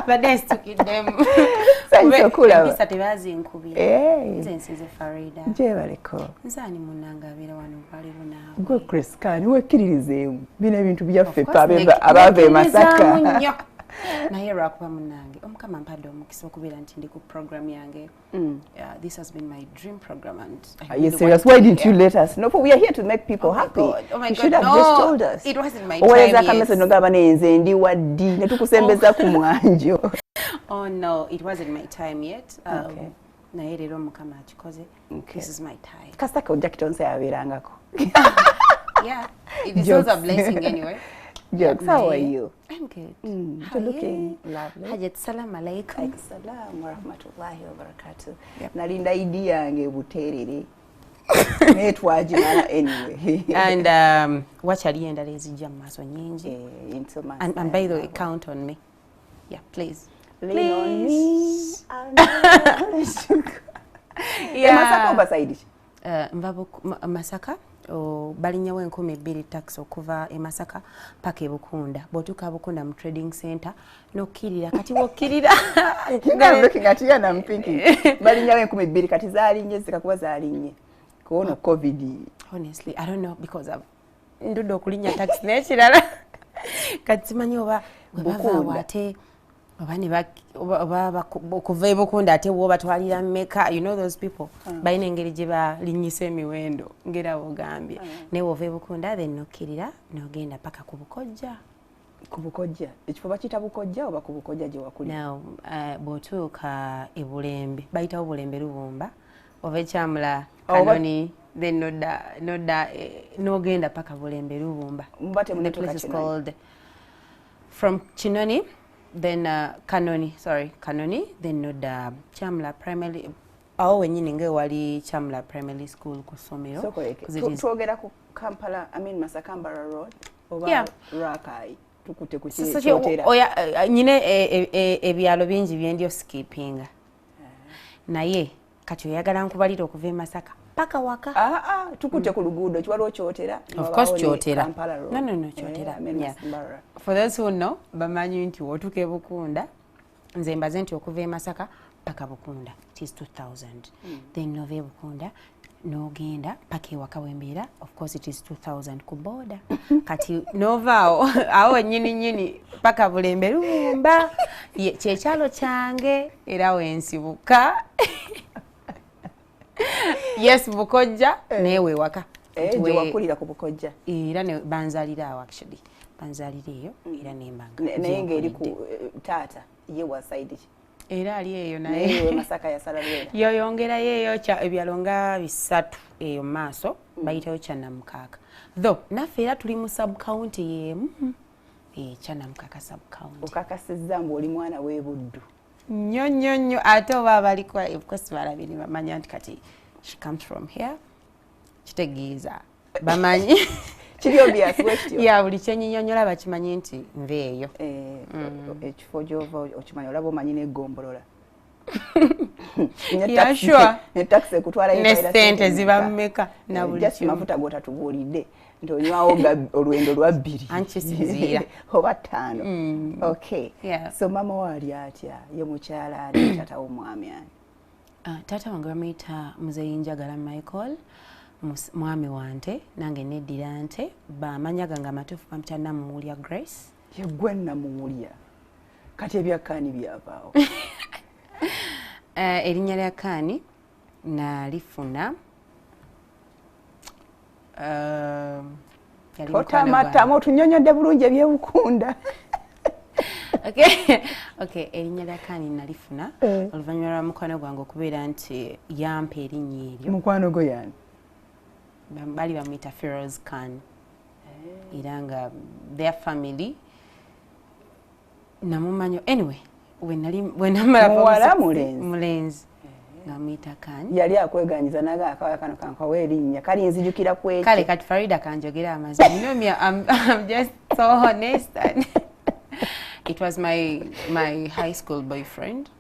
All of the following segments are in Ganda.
But then stuck in them. So cool. Mpisa tebazi nkubira. Nze nsize Farida. Je baleko. Nzani munanga abira wano kwali bunawe. Gwe Chris Khan wekkiririzeemu. Bino ebintu byaffe abave Masaka. Naye lwakuba munange omukama mpadde omukisa okubeera nti ndi ku program yange. This has been my dream program and are you serious? Why didn't you let us know? We are here to make people happy. Oh my you God, should have no, just told us. It wasn't my time yet. Kamese nogaba nenze ndi waddi ne tukusembeza ku mwanjo. Oh no, it wasn't my time yet. Okay. Naye leero mukama akikoze. This is my time. Kasaka ojja kitonse yabeerangako. Yeah, it is also a blessing anyway. Jokes, how are you? I'm good. You're looking lovely. Hajat salam alaikum. Salam wa rahmatullahi wa barakatuh. Nalinda idi yange buterere. Netwajimala anyway. And watch alienda lezijja maaso nyingi. Into my and by the way, count on me. Yeah, please. Lean on me. Yeah. Masaka obasaidi. Mvabo Masaka. Balinyawo 2,000 tax okuva e Masaka paka e Bukunda botuka Bukunda mu trading center nokkirira kati wokkirira I'm looking at you and I'm thinking balinyawo 2,000 kati zaalinnye zikakuba zaalinnye kuona covid. Honestly I don't know because I've ndudo okulinya tax n'ekirala kati simanyi oba bava ate oba okuva e Bukunda ate wo batwalira mmeka, you know those people balina engeri gye balinyisa emiwendo ngera bogambye ne wova e Bukunda then nokkirira nogenda paka ku Bukojja. Ku Bukojja ekifo bakiyita Bukojja oba ku Bukojja gye wakuli? Now bw'otuuka e Bulembe bayitawo Bulembe Lubumba ova ekyamula Kanoni then nodda nogenda paka Bulembe Lubumba. The place is called from Kinoni then Kanoni, then nodda Chamla Primary. Awo wenyini nge wali Chamla Primary School ku Somero. So twogera ku Kampala, I mean Masakambara Road oba Rakai tukute ku kyotera. Oya nyine ebyalo bingi byendio skipping. Naye kati oyagala nkubalira okuva e Masaka paka waka. Tukute ku luguudo kiwaliwo kyotera. Of course kyotera. No kyotera. Yeah. For those who know, bamanyi nti wotuka e Bukunda nze mbaze nti okuva e Masaka paka Bukunda it is 2,000. Then nova e Bukunda nogenda paka ewaka wembeera of course it is 2,000 ku boda. Kati nova awo nyini paka Bulembe Lubumba kyekyalo kyange era wensibuka. Yes, Bukojja newe waka. Gye wakulira ku Bukojja. Era ne banzalira awo actually. Banzalira eyo era nembanga. Naye ngeri ku taata ye wa side ki? Era ali eyo naye. Eyo Masaka yasala lwera. Yoyongera yeyo kya ebyalonga 3 eyo maaso bayitayo Kyannamukaka. Though naffe era tuli mu sub county yemu. Kyannamukaka sub county. Okakasizza mbu oli mwana w'e Buddu. Nyo ate oba baliko of course balabiri bamanya nti kati she comes from here kitegeeza bamanyi kiri obvious wetyo ya buli kyenyinyonyola bakimanyi nti nveeyo ekifo gy'ova okimanyi olaba omanyi n'eggombolola ne taxi ekutwala ne ssente ziba mmeka na buli just mafuta g'otatubuulidde nti onywawo olwendo lwa 2 ankisinziira oba 5. Okay. So mama waali atya ye mukyala ali taata w'omwami ani? Taata wange bamuyita Muzeeyi Njagala Michael mwami wante nange neddira nte bamanya gange amatuufu bamuyita Namuwulya Grace. Ye gwe Namuwulya kati ebyakkaani byavaawo? Erinnya lya Kaani nalifuna otamatamu otunyonyodde bulungi ebyebukunda. Okay, erinnya lya Kaani nalifuna oluvannyuma lwa mukwano gwange okubeera nti yampa erinnya eryo. Mukwano gwo yani? Bali bamuyita Feroz Khan. Era nga their family namumanyo anyway wenamala muwala mulenzi namuyita Khan. Yali akweganyiza naga akawaya kano kankawa erinnya kali nzijukira kweki. Kale kati Farida kanjogera amazima. You know me, I'm just so honest. And it was my high school boyfriend.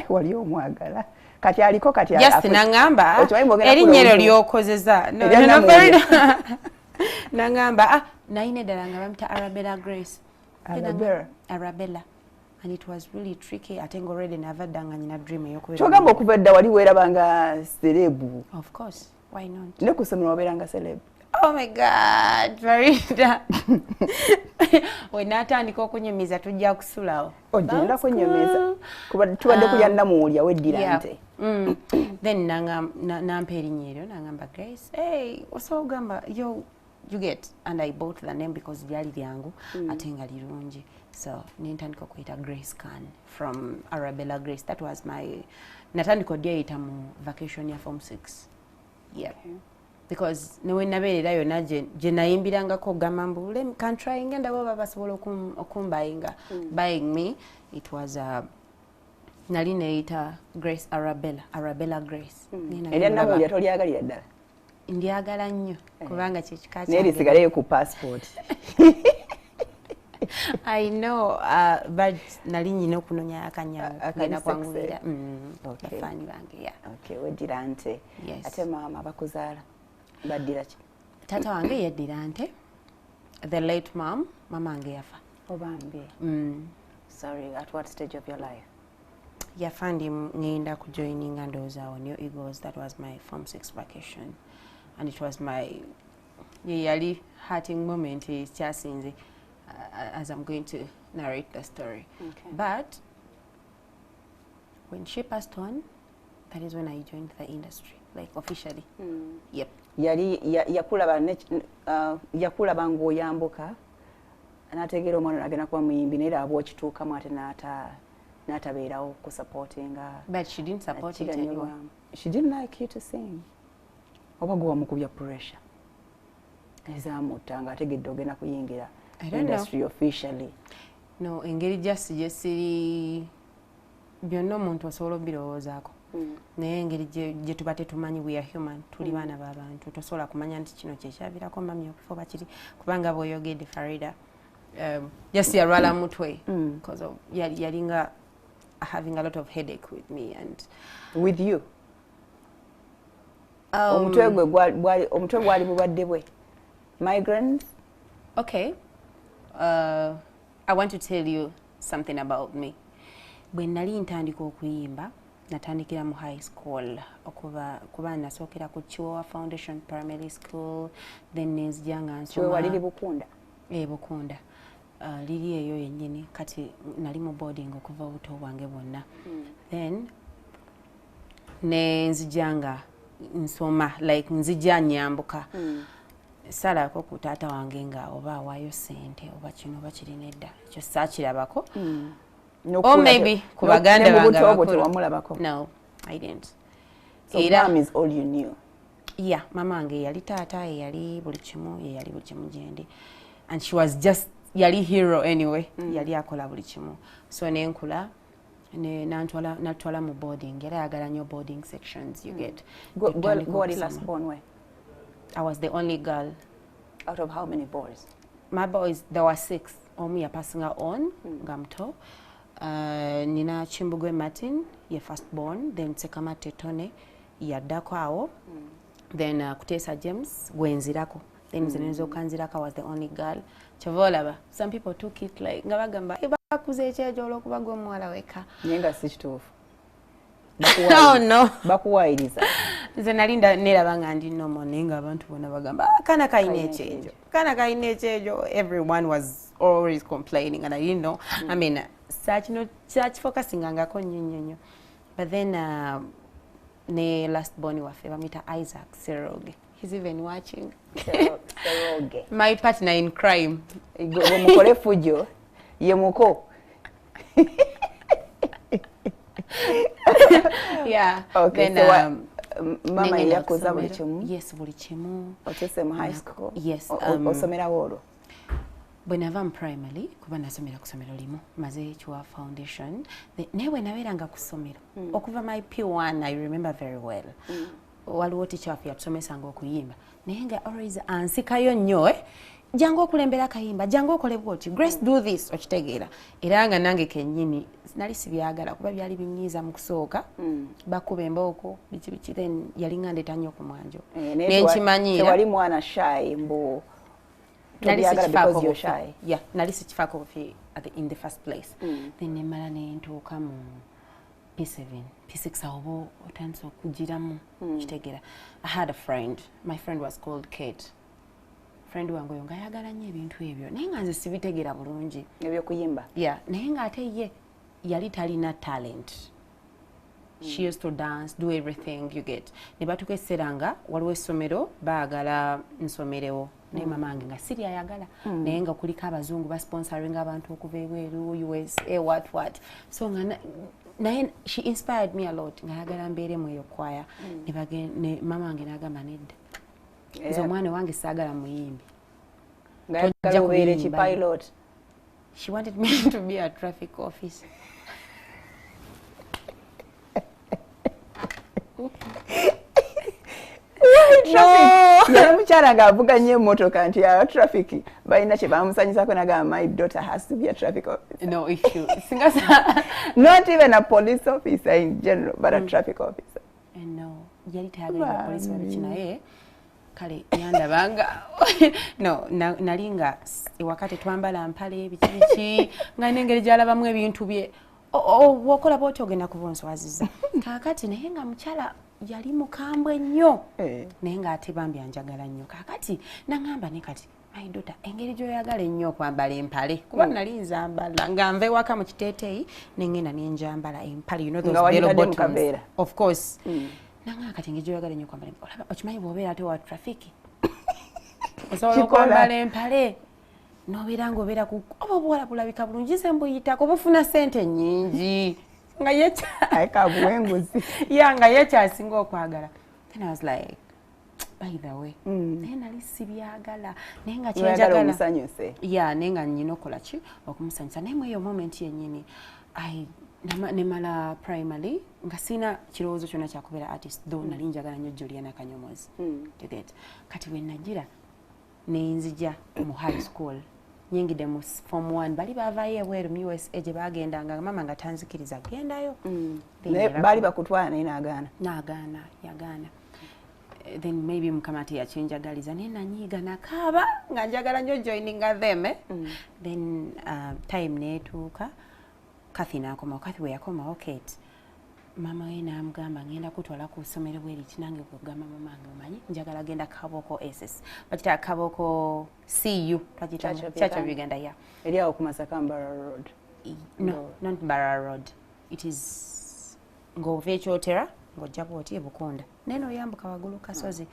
Wali omwagala. Kati aliko kati just nangamba erinnya lyokozeza. No Farida. Nangamba naine ddala nga bamuyita Arabella Grace. Arabella. and it was really tricky. I think already never done and in a dream yokubeera. Chogamba okuva dda wali weerabanga celeb. Of course, why not? Ne kusomera wabeeranga celeb. Oh my God, Farida. We natandika okunyumiza tujja kusulawo. Ogenda kunyumiza. Kuba tubadde kulya namuwulya weddira nte. Then nampa erinnya eryo nangamba Grace, hey, osogamba you get, and I bought the name because lyali lyangu ate nga lirungi. So nintandika okuyita Grace Khan from Arabella Grace. That was my natandika odyayita mu vacation ya form 6. Yeah. Okay. Because newe nabeerera yonna gye nayimbirangako ogamba mbule can try ngenda baba basobola okumbayinga buying me. It was nali neeyita Grace Arabella Grace. Erya namuwulya tolyagalira ddala? Ndyagala nnyo kubanga kyekika naye lisigaleyo ku passport. I know, but nali nyina okunoonya akanyawo kagenda kwanguyira bafaani bange. Okay, weddira nte. Ate maama bakuzaala baddira ki? Taata wange yeddira nte. The late mama wange yafa. Obambi. Sorry, at what stage of your life? Yafa ndi ngenda kujoininga ndowooza awo New Eagles. That was my form 6 vacation, and it was my yali hurting moment kyasinze as I'm going to narrate the story. Okay. But when she passed on, that is when I joined the industry, like officially. Yep. Yali yakulaba ng'oyambuka n'ategeera omwana agenda kuba muyimbi naye aba okituukamu ate n'atabeerawo ku supportinga. But she didn't support it anymore. She didn't like you to sing. Oba gwe wamukubya pressure ezamutta ng'ategedde ogenda kuyingira industry officially. No, engeri just siri byonna omuntu osobola obirowoozaako. Naye engeri gye tuba tetumanyi, we are human, tuli baana b'abantu, tosobola kumanya nti kino kyekyaviirako mami okufa oba kiri, kubanga bw'oyogedde Farida just yalwala mutwe because of yalinga having a lot of headache with me and with you. Omutwe gwali bubadde bwe migraines. Okay. I want to tell you something about me. Bwe nali ntandika okuyimba natandikira mu high school kuba nasookera ku Chiwawa Foundation Primary School, then nenzijanga nsoma. Chiwawa liri Bukunda? Bukunda. Liri eyo yennyini kati nali mu boarding okuva obuto bwange bwonna. Then nenzijanga nsoma like nzija nyambuka. Salako ku taata wange nga oba awaayo ssente oba kino oba kirina edda ekyo saakirabako. Or maybe ku baganda bange abakulu. No, I didn't. So mom is all you knew? Yeah, mama wange yali taata yali buli kimu gyendi, and she was just yali hero anyway. Yali akola buli kimu. So nenkula natwala mu boarding era yagala nnyo boarding sections you get. What was last born way? I was the only girl. Out of how many boys? My boys, there were 6. Omu yapasinga on, Gamto. Nina Chimbugwe Martin, ye first born. Then Sekamate Tone, yaddako awo. Then Kutesa James, gwenzirako. Then Zenezo Kanziraka was the only girl. Chavolaba. Some people took it like, ngabagamba, bakuze echejo olokuba gwe mwala weka. Nyenga si kituufu. Oh no. Bakuwayiriza. Nze nalinda nerabanga ndi nomo nenga abantu bonna bagamba kana kaine echejo. Everyone was always complaining and I didn't know. I mean, search focusing ngako nnyo. But then ne last born waffe bamita Isaac Seroge. He's even watching. Seroge. My partner in crime. Mukole fujo ye muko. Yeah. Okay. Then, so mama yakoza buli kimu? Yes, buli kimu. Otese mu high school? Yes. Osomera wolo? Bwe nava mu primary kuba nasomera ku ssomero limu maze Chiwawa Foundation. Newe nabeeranga ku ssomero. Okuva my P1 I remember very well. Waliwo teacher waffe yatusomesanga okuyimba. Naye nga always ansikayo nnyo jangu okulembera akayimba, jangu okole bwoti. Grace do this, okitegeera. Era nga nange kennyini nali sibyagala kuba byali binyiiza mu kusooka. Bakuba embooko biki then yalinga ndeeta nnyo ku mwanjo. Nenkimanyiira. Tewali mwana shy mbu. Nali sikifaako. Yeah, nali sikifaako in the first place. Then nemala nentuuka mu P7, P6 awo otandise okugiramu kitegera. I had a friend. My friend was called Kate. Friend wange oyo nga ayagala nnyo ebintu ebyo naye nga nze sibitegera bulungi ebyokuyimba. Yeah, naye nga ate ye yali talina talent. She used to dance, do everything you get. Ne batuuka ekiseera nga waliwo essomero baagala nsomerewo naye mama wange nga siri ayagala naye nga kuliko abazungu basponsoringa abantu okuva ebweru USA what. So nga naye she inspired me a lot nga ayagala mbeeremu eyo kwaya ne mama wange n'agamba nedda. Nze omwana wange saagala muyimbi. Ngayagala obeere ki pilot. She wanted me to be a traffic officer. Yali mukyala ng'avuga nnyo emmotoka nti aba traffic balina kye bamusanyisako n'agamba my daughter has to be a traffic officer. No issue. Not even a police officer in general, but a traffic officer. No, yali tayagala police officer naye kale yandabanga no nalinga wakati twambala mpale biki nga n'engeri gy'alabamu ebintu bye wokola bw'oti ogenda kubonswaziza kakati naye nga mukyala yali mukambwe nnyo naye ng'ate bambi anjagala nnyo kakati naŋŋamba ne kati my daughter engeri gy'oyagala ennyo okwambala empale kuba nali nzambala nga nva ewaka mu kiteeteeyi nengenda nenjambala empale, you know those bell bottoms, of course. Naŋŋamba kati engeri gy'oyagala ennyo okwambala empale olaba okimanyi bw'obeera ate wa traffic osobola okwambala empale n'obeera ng'obeera ku oba obuwala bulabika bulungi nze mbuyitako bufuna ssente nnyingi nga yekabuwenguzi nga yekyasinga okwagala. Then I was like, by the way naye nali sibyagala naye nga kyenjagala omusanyuse naye nga nnyina okola ki okumusanyusa naye mu eyo moment yennyini nemala primary nga sina kirowoozo kyonna kyakubeera artist though nali njagala nnyo Juliana Kanyomozi kati bwe nagira nenzija mu high school nyingide mu form 1 bali baavayo ebweru mu USA gye bagendanga mama nga tanzikiriza gendayo bali bakutwala naye yagaana. Then maybe mukamati yachenjagaliza naye nanyiga nakaaba nga njagala nnyo joininga them then time neetuuka Kathy n'akomawo. Kathy bwe yakomawo Kate mama we n'amugamba ngenda kutwala ku ssomero bweriti nange kugamba mamange omanyi njagala genda Kaboko SS bakita Kaboko CU twagita Church of Uganda eri awo ku Masaka Mbarara Road. No, not Mbarara Road. It is ng'ova ekyotera ng'ojja bw'oti Bukonda neno yambuka waggulu kasozi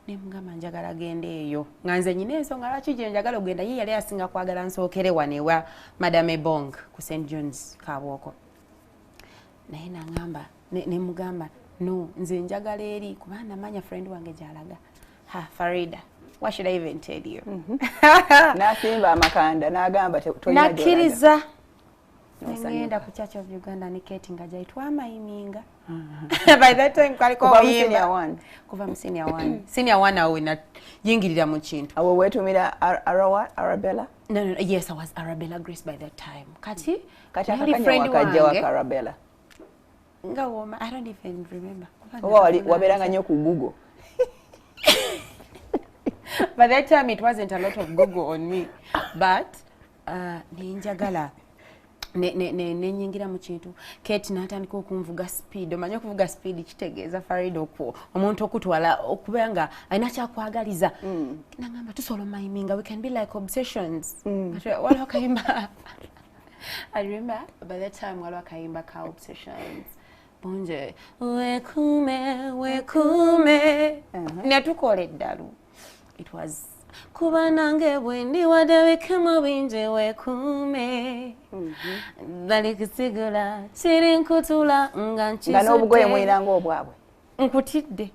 ne mugamba njagala genda eyo nga nze nyina ensonga lwaki gye njagala ogenda ye yali asinga kwagala nsookere wano ewa Madame Bong ku St. John's Kaboko naye nangamba ne mugamba no nze njagala eri kuba namanya friend wange gy'alaga Farida, what should I even tell you? Nasimba amakanda n'agamba tolina nakkiriza ngenda ku Church of Uganda ne Kate nga gyayitwa amayiminga. By that time kwaliko kuva mu senior 1 senior 1 awo nayingirira mu kintu awo wetumira Arabella. No, yes, I was Arabella Grace by that time. Kati akakanya wakajja wa Arabella nga woma I don't even remember. Waberanga nnyo ku Google. By that time it wasn't a lot of Google on me, but ninjagala nenyingira mu kintu Kate n'atandika okunvuga speed. Omanyi okuvuga speed kitegeeza Farida okwo omuntu okutwala okubanga alina kyakwagaliza nangamba tusobola mayiminga we can be like obsessions. Waliwo akayimba I remember by that time waliwo akayimba ka obsessions bonje wekume netukola eddalu. It was kuba nange bwendi wadde mu binje wekume bali kusigula kiri nkutula nga nkisute n'obugoye mwiranga obwabwe nkutidde.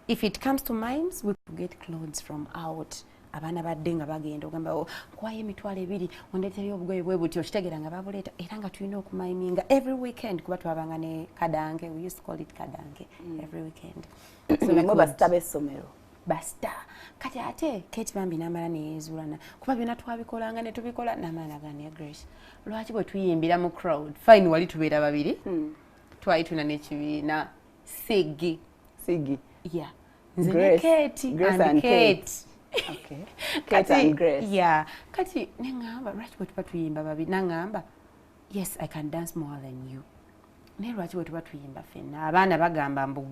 If it comes to mimes we could get clothes from out. Abaana badde nga bagenda ogamba kwayo emitwalo 2 ondeeterayo obugoye bwe buti okitegeera nga babuleeta era nga tulina okumayiminga every weekend kuba twabanga ne kadange, we used to call it kadange every weekend. So basita b'essomero basta kati ate Kate bambi n'amala neyezuulana kuba byonna twabikolanga ne tubikola n'amala gane Grace lwaki bwe tuyimbira mu crowd fine wali tubeera babiri twayituna n'ekibiina Sigi nze ne Kate and Kate Okay. Kate and Grace. Yeah. Kati nengamba lwaki bwe tuba tuyimba babiri nangamba yes I can dance more than you. Ne lwaki bwe tuba tuyimba ffenna abaana bagamba mbu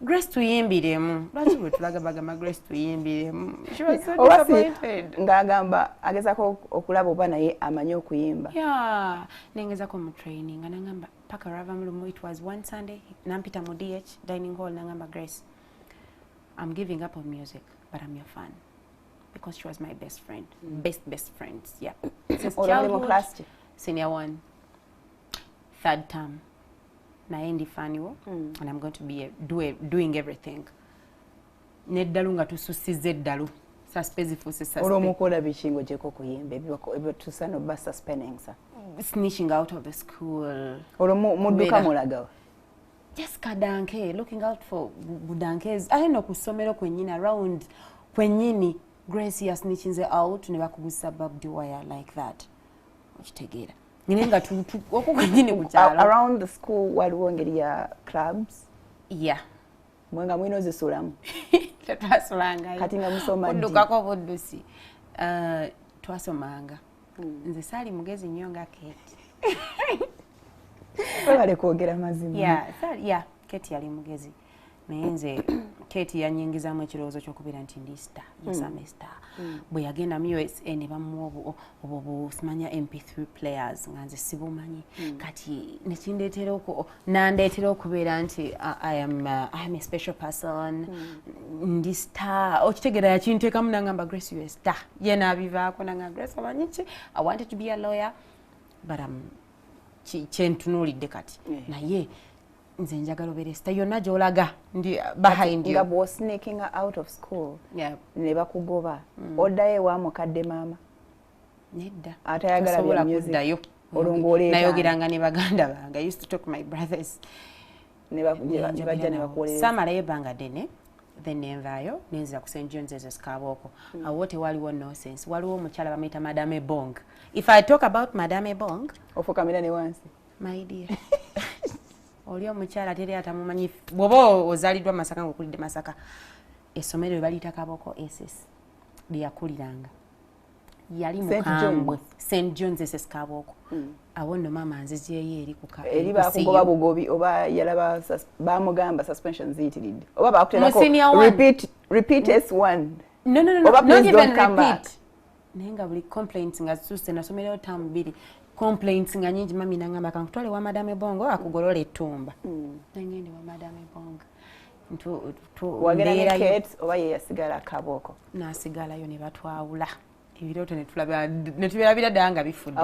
Grace tuyimbiremu lwaki bwe tulagabagamba Grace tuyimbiremu. She was so disappointed. Ngagamba agezako okulaba oba naye amanyi okuyimba. Yeah. Nengezako mu training nangamba paka rava mulumu. It was one Sunday nampita mu DH dining hall nangamba Grace I'm giving up on music but I'm your fan. Because she was my best friend. Best friends, yeah. Since childhood, senior 1, 3rd term. Naendi faniwo, and I'm going to be doing everything. Neddalu nga tususize eddalu. Suspenseful suspense. Olomukola bichingo jeko kuyimba ebyo tusano ba suspending sa. Snitching out of the school. Muduka mulagawa. Just kadanke, looking out for budankes. I don't know kusomero kwenyini around kwenyini. Grace ya snitching out ne bakugusa babdi wire like that. Ochitegera. Nginenga okukwenyini kuchalo. Around the school waliwo ngeri ya clubs. Yeah. Mwenga mwino zisulamu. Twasolanga. Kati nga musoma ndi. Ndukako buddusi. Twasomanga. Nze sali mugezi nnyo nga Kate. Wale kwogera mazima. Yeah, Kate yali mugezi. Naye nze Kate yanyingizaamu ekirowoozo ky'okubeera nti ndi star. Yes, I'm a star. Bwe yagenda mu USA ne bamuwa obwo simanya MP3 players nga nze sibumanyi. Kati nandeetera okubeera nti I am a special person. Ndi star. Okitegeera yakinteekamu nangamba Grace you a star. Ye n'abivaako nangamba Grace omanyi ki? I wanted to be a lawyer but kyentunuulidde kati. Naye nze njagala obeere star yonna gy'olaga ndi behind you. Nga bw'o sneaking out of school ne bakugoba oddayo ewa mukadde maama. Nedda. Atayagala bya music. Nayogeranga ne baganda bange. I used to talk to my brothers. Ne bajja ne bakuwolereza. Samalayo ebbanga ddene. Then nenvaayo nenzira ku St. John's Kabooko. Awo tewaliwo nonsense. Waliwo omukyala bamuyita Madame Bong. If I talk about Madame Bong, ofukamira ne wansi. My dear. Oli omukyala teri atamumanyi bwoba ozaliddwa Masaka ng'okulidde Masaka. Essomero lye baliyita Kabooko SS lyeyakuliranga. Yali mukambwe St. John's Kabooko. Awo nno maama nzizeeyo eri ku ka. Eri bakugoba bugobi oba yalaba bamugamba suspension ziyitiridde. Oba bakuteerako repeat S1. No. Not even repeat. Naye nga buli complaints nga zisusse nasomerayo term 2. Complaints nga nyingi mami nangamba kankutwale wa Madame Bongo akugolola ettumba. Nangende wa Madame Bongo. Wagera ne Kate oba ye yasigala Kabooko. Nasigalayo ne batwawula. Ebirooto ne tubirabira ddala nga bifudde.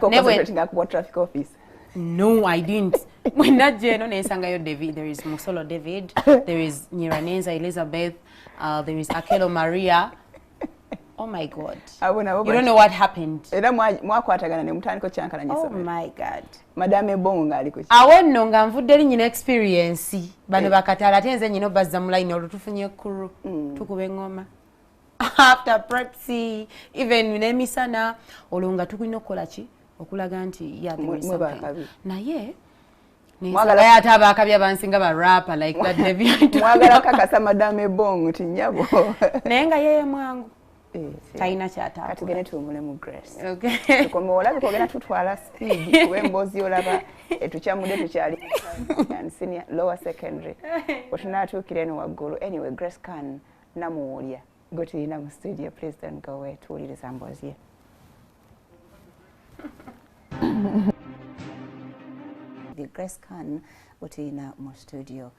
Never traffic office. No, I didn't. When not Jeno Nesangayo David, there is Musolo David, there is Niranenza Elizabeth, there is Akelo Maria. Oh my God. You don't know what happened. Oh my God. Madame Bonga aliko. Awono nga nvudde linyina experience. Bano bakatala tenze nyino bazza mu line olutufunye kuru. Tukube ngoma. After prepsi, even nemisana olunga tukulina okukola ki okulaga nti yeah there is something. Naye mwagala yataba akabya bansinga ba rapper like that David. Mwagala kakasa Madame Bongo tinyabo. Naye nga yeye mwangu. Taina kyata. Kati gene tumule mu Grace. Okay. Tukomo olabi kogena tutwala speed ku Emboozi olaba etukyamude tukyali and senior lower secondary. Otunatuukire no waggulu. Anyway, Grace can namuwulya. Go to the studio, please don't go away. Tuwulire Emboozi. The Grace can utina mu studio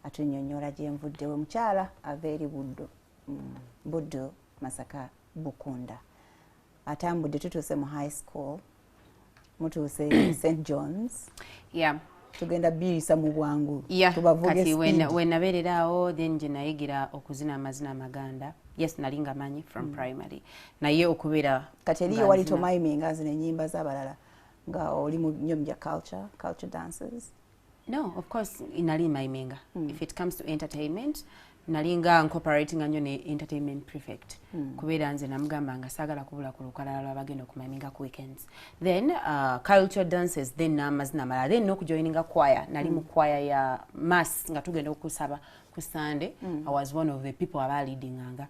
atunyonyola gyenvudde we mukyala aveeri buddo Masaka Bukunda. Atambudde tutuuse mu high school, mutuuse St. John's. Yeah. Tugenda biyisa mu bwangu. Kati when nabeererawo then gye nayigira okuzina amazina amaganda. Yes, nalinga manyi from primary. Naye okubeera kati eriyo wali tomayiminga azina ennyimba z'abalala nga oli mu nnyo mu culture dances. No, of course inali mayiminga. If it comes to entertainment, nalinga incorporating anyo ne entertainment prefect. Kubeera nze namugamba nga saagala kubula ku lukalala lw'abagenda okumayiminga ku weekends. Then culture dances then n'amazina amalala. Then n'okujoininga choir. Nali mu choir ya mass nga tugenda okusaba ku Sunday. I was one of the people leadinganga.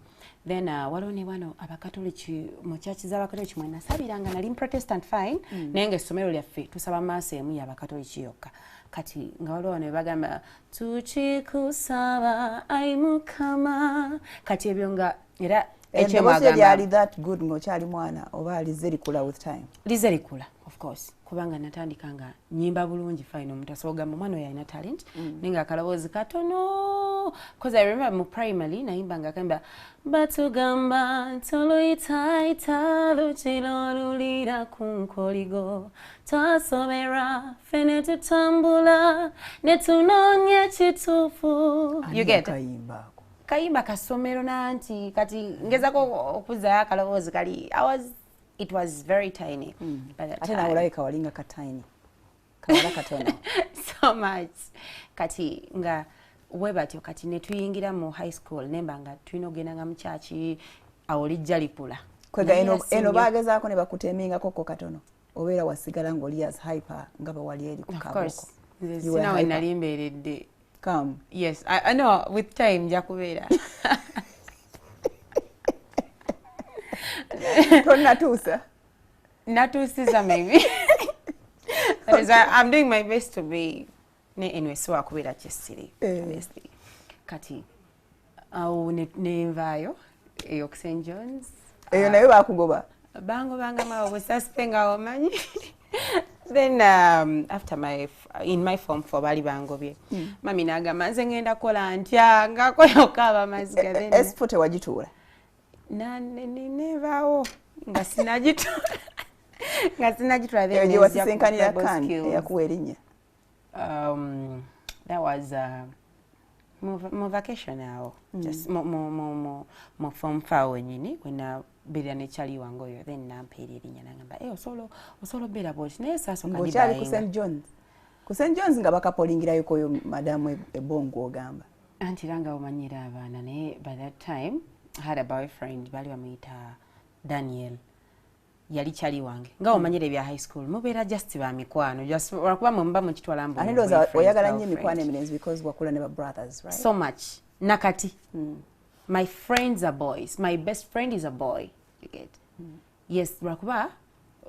Then waliwo ne wano abakatoliki mu church z'abakatoliki mwe nasabiranga nali Protestant fine naye ng'essomero lyaffe tusaba maaso emu y'abakatoliki yokka. Kati nga waliwo ne bagamba tukikusaba ayi Mukama kati ebyo nga era ekyemagamba that good ng'okyali mwana oba lize likula with time. Lize likula of course kubanga natandika nga nyimba bulungi fine omuntu ogamba omwana oyo alina talent nenga akalaboozi katono because I remember mu primary nayimbanga kamba batugamba toluyitaayita lukiro lulira ku nkoligo twasobera fene tutambula ne tunoonya ekituufu. You get kayimba kasomero nanti kati ngezako okuzayo akalaboozi kali it was very tiny by that time. Ate nawe kawalinga ka tiny. Kawala katono. So much. Kati nga webatyo kati ne tuyingira mu high school nembanga tulina ogenda mu church awulijja likula. Kwega eno bagezaako ne bakuteminga koko katono. Obeera wasigala ng'oli as hyper nga bawali eri ku kaboko. Of course. Sinawe nali mbeeredde. Come. Yes, I know with time jakubeera. Natusa maybe. That is why I'm doing my best to be anyway so akubeera kyesiri obviously. Kati awo ne nvaayo eyo ku St. John's. Eyo nayo bakugoba. Bango banga mawo busaspenga omanyi. Then after in my form 4 bali bangobye. Mami nagamba nze ngenda kola ntya ngakola okaba maziga then. Esfote wagituula. Nevawo nga sinagitula. Nga sinagitula then. Eyo wasisenkanira kan yakuwa erinnya. That was my vacation awo. Just mo form 4 wenyini when bera ne chali wangoyo then nampeera erinnya nagamba osolo bera boti naye saaso kali bayinga ku St. John's. Ku St. John's nga bakapolingirayo koyo madamu ebongo ogamba. Anti langa omanyira abaana naye by that time I had a boyfriend bali bamuyita Daniel. Yali chali wange nga omanyire bya high school mubeera just ba mikwano just wakuba mumba mu kitwala mbu. Andoza oyagala nnyo mikwano eminenzi because wakula ne ba brothers, right? So much. Nakati. My friends are boys. My best friend is a boy. You get. Yes, wakuba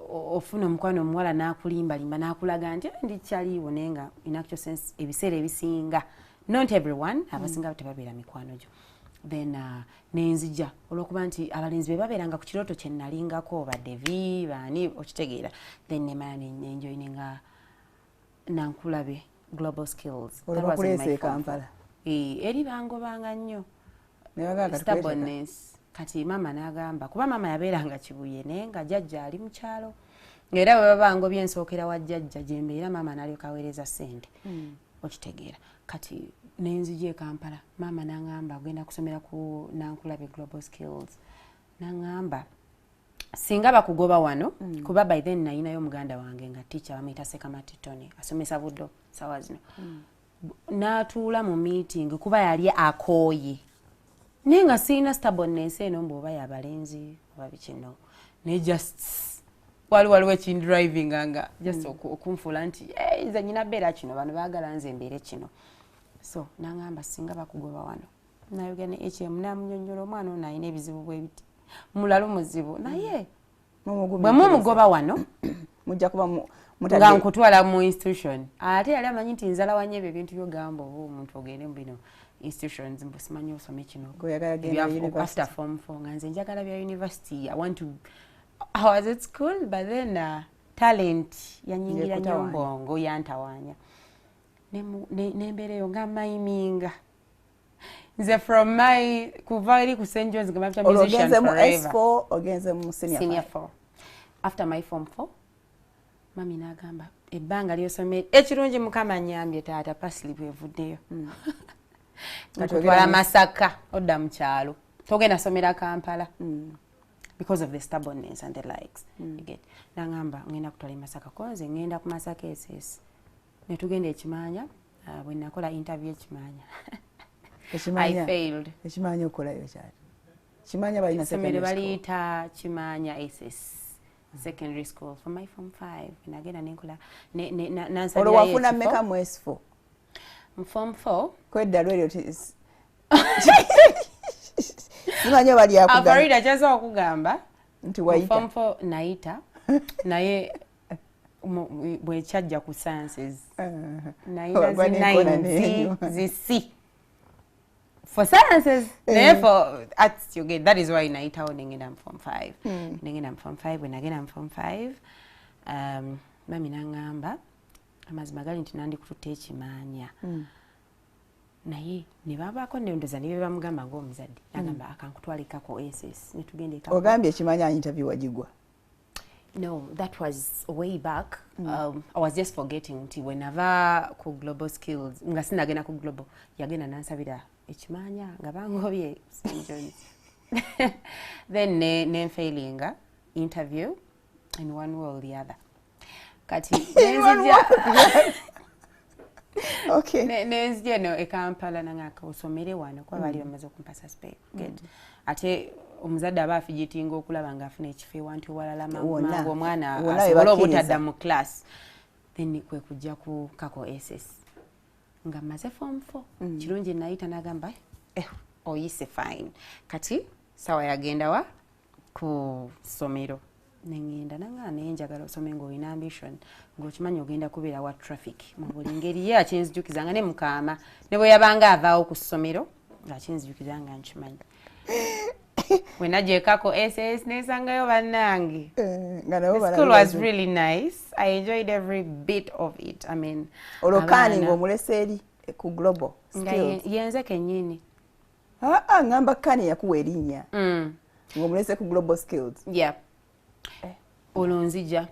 ofuna mukwano omuwala n'akulimba limba n'akulaga nti ndi chaliwo nenga in actual sense ebiseera ebisinga. Not everyone abasinga tebabeera mikwano gyo. Then nenzija olwokuba nti abalenzi be babeeranga ku kiroto kye nalingako badde vi bani okitegeera then nemanya nenjoyininga nankulabe global skills. That was in my Kampala. Eri bangobanga nnyo. Stubbornness. Kati mama n'agamba kuba mama yabeeranga Kibuye naye nga jjajja ali mu kyalo. Era bwe babangobye ensookera wa jjajja gye mbeera mama n'alyoka aweereza ssente. Okitegeera. Kati nenzije Kampala mama nangamba agenda kusomera ku nankulabe global skills nangamba singa bakugoba wano kuba by then nayinayo muganda wange nga teacher bamuyita Sekamati Tony asomesa buddo sawa zino natuula mu meeting kuba yali akooye nenga sina stubbornness eno mboba yabalenzi oba bikino ne just waliwo ekin driving anga just okunfula nti nze nyina beera kino bano baagala nze mbeere kino. So nangamba singa bakugoba wano nayogera ne HM namunyonyola omwana ono alina ebizibu bwe biti mulalo muzibu naye bwe mumugoba wano mujja kuba nga nkutwala mu institution ate yali amanyi nti nzala wanye ebyo ebintu byogamba oba omuntu ogende mu bino institutions mbu simanyi osome kino after form 4 nga nze njagala bya university I was at school but then talent yanyingira nnyo mbongo yantawanya. Nembereyo nga maiminga nze from my kuva eri ku St. John's nga after musician forever. S4 ogenze mu senior 4 after my form 4 mami nagamba ebbanga lyosomere ekirungi mukama nyambye taata pasli bwevuddeyo natwala Masaka odda mu kyalo togenda somera Kampala because of the stubbornness and the likes. You get nangamba ngenda kutwala Masaka konze ngenda ku Masaka SS netugenda ekimanya when nakola interview ekimanya I failed. Ekimanya okolayo kyali kimanya balina secondary school balita kimanya SS secondary school for my form 5 nagenda nenkola nansabira olwo wafuna mmeka mu S4 mu form 4 kwedda lwelyo Simanyo bali akugamba. Farida chazo okugamba. Nti waita. Form 4 naita. Naye bwe chajja ku sciences. Naita zi for sciences. Therefore at you get that is why naita onengenda form 5. Nengenda form 5 when again form 5. Mami nangamba amazima gali nti nandi kututa ekimanya. Naye ne babako ndondoza ne bamugamba ng'omuzadde nagamba akankutwalikako SS ne tugende ekako. Ogambye ekimanya interview wagigwa? No, that was way back. I was just forgetting nti whenever ku global skills nga sinagenda ku global yagenda nansabira ekimanya nga bangobye St. John's. Then ne failinga interview in one way or the other. Kati okay. Nezije no ekampala nangaka osomere wano kwa bali bamaze okumpasa spec. Get. Ate omuzadde aba afijitinga okulaba nga afuna ekife wantu walala mangu omwana asobola obutadda mu class. Then kwe kujja ku kako SS. Nga maze form 4. Kirungi naita nagamba oyise fine. Kati sawa yagenda wa ku somero. Nengenda nanga nenjagala osome ng'olina ambition ng'okimanyi ogenda kubeera wa traffic mu buli ngeri ye akinzijukizanga ne mukama ne bwe yabanga avaawo ku ssomero ng'akinzijukizanga nkimanyi we nagyekako SS nesangayo bannange. The school was really nice. I enjoyed every bit of it. I mean olokani ng'omulese eri ku global skills yenze kennyini ngamba kani yakuwa erinnya ng'omulese ku global skills. Yeah. Olonzija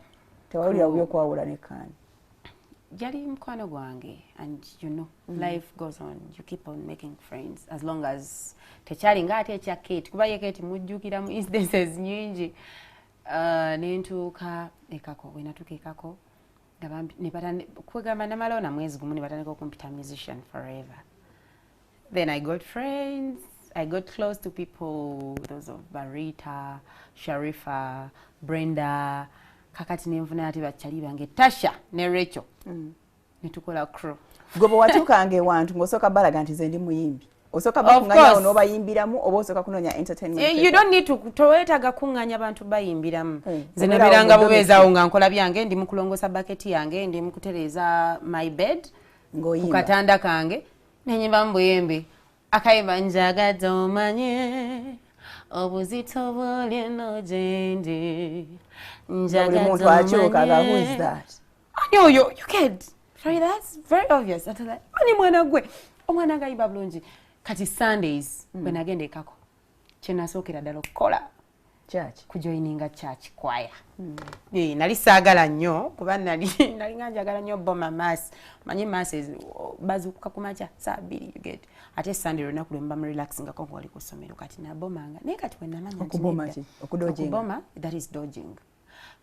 tewawulira byo kwawula ne kani yali mkwano gwange and you know life goes on, you keep on making friends as long as tekyali ngate ekya Kate kuba ye Kate mujjukira mu instances nyingi nentuuka ekako wenatuuka ekako kwegamba namalawo na mwezi gumu ne batandika okumpita musician forever. Then I got friends, I got close to people, those of Barita, Sharifa, Brenda, kakati nenfuna ati bachali bange Tasha ne Rachel. Netukola crew. Gobo watukange wantu ngosoka balaga nti ze ndi muyimbi. Osoka bakunganya ono bayimbiramu oba osoka kunonya entertainment. You don't need to towetaga kunganya abantu bayimbiramu. Zene biranga bubeza nga nkola byange ndi mukulongosa bucket yange ndi mukutereza my bed ngoyimba. Kukatanda kange nenyimba mbuyembe. Akayimba njagala omanye obuzito bw'oli eno gyendi njagala omanye. Who is that? I know you kid. Sorry, that's very obvious. That's like ani mwana gwe omwana ngayimba bulungi. Kati Sundays when agende kako chena sokera dalo kola church kujoininga church choir. Nali saagala nnyo kuba nali nganjagala nnyo boma mass. Manyi masses bazuka kumacha saa 2 you get. Ate Sunday rona kulemba mu relaxing ako ngoli kusomero kati na bomanga. Ne kati when namanya okuboma ki okudojing. Okuboma that is dodging.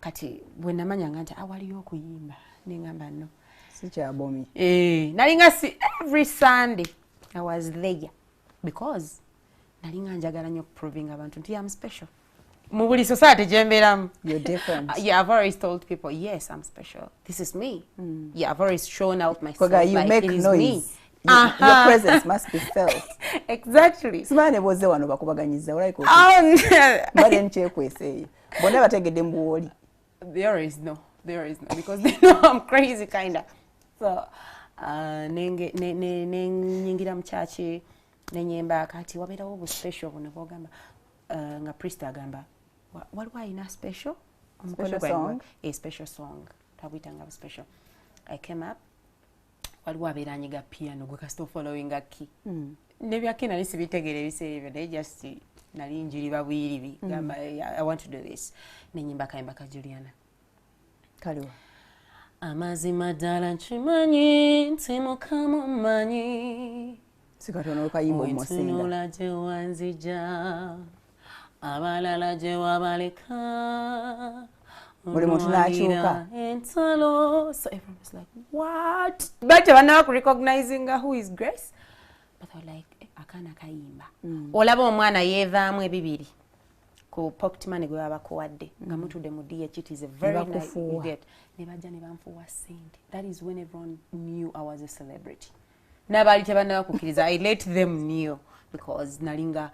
Kati when namanya nganta awali okuyimba nengamba no. Sicha bomi. Nalinga si every Sunday I was there because nalinga njagala nnyo proving abantu nti I'm special. Mubuli society jemberamu. You're different. Yeah, I've always told people, yes, I'm special. This is me. Yeah, I've always shown out myself. Because you like, make noise. Your presence must be felt. Exactly. Simane boze wano bakubaganyiza olayiko. Bale nchekwese. Bonna bategedde mbuwoli. There is no because they know I'm crazy kinda. So nyingira mchachi nenyemba kati waberawo bu special buno bogamba nga priest agamba waliwo ina special song. A special song tabitanga special. I came up waliwo aberanyiga piano gwe kasto following a key nebyakina nisibitegere biseebe they just nali njiri babwiribi gamba I want to do this nenyimba kayimba ka Juliana kaliwa amazima ddala nkimanyi nti Mukama mmanyi sikatono kayimba omusinga ntunula gye wanzija abalala gye wabaleka buli muntu n'akyuka entalo. So everyone was like what but they were not recognizing who is Grace but they were like akana kayimba olaba omwana yeevaamu ebibiri ku pocket money gwe babakuwadde nga mutudde mu DH. It is a very nice you get ne bajja ne banfuwa sente. That is when everyone knew I was a celebrity. Nabali tebana kukkiriza. I let them knew because nalinga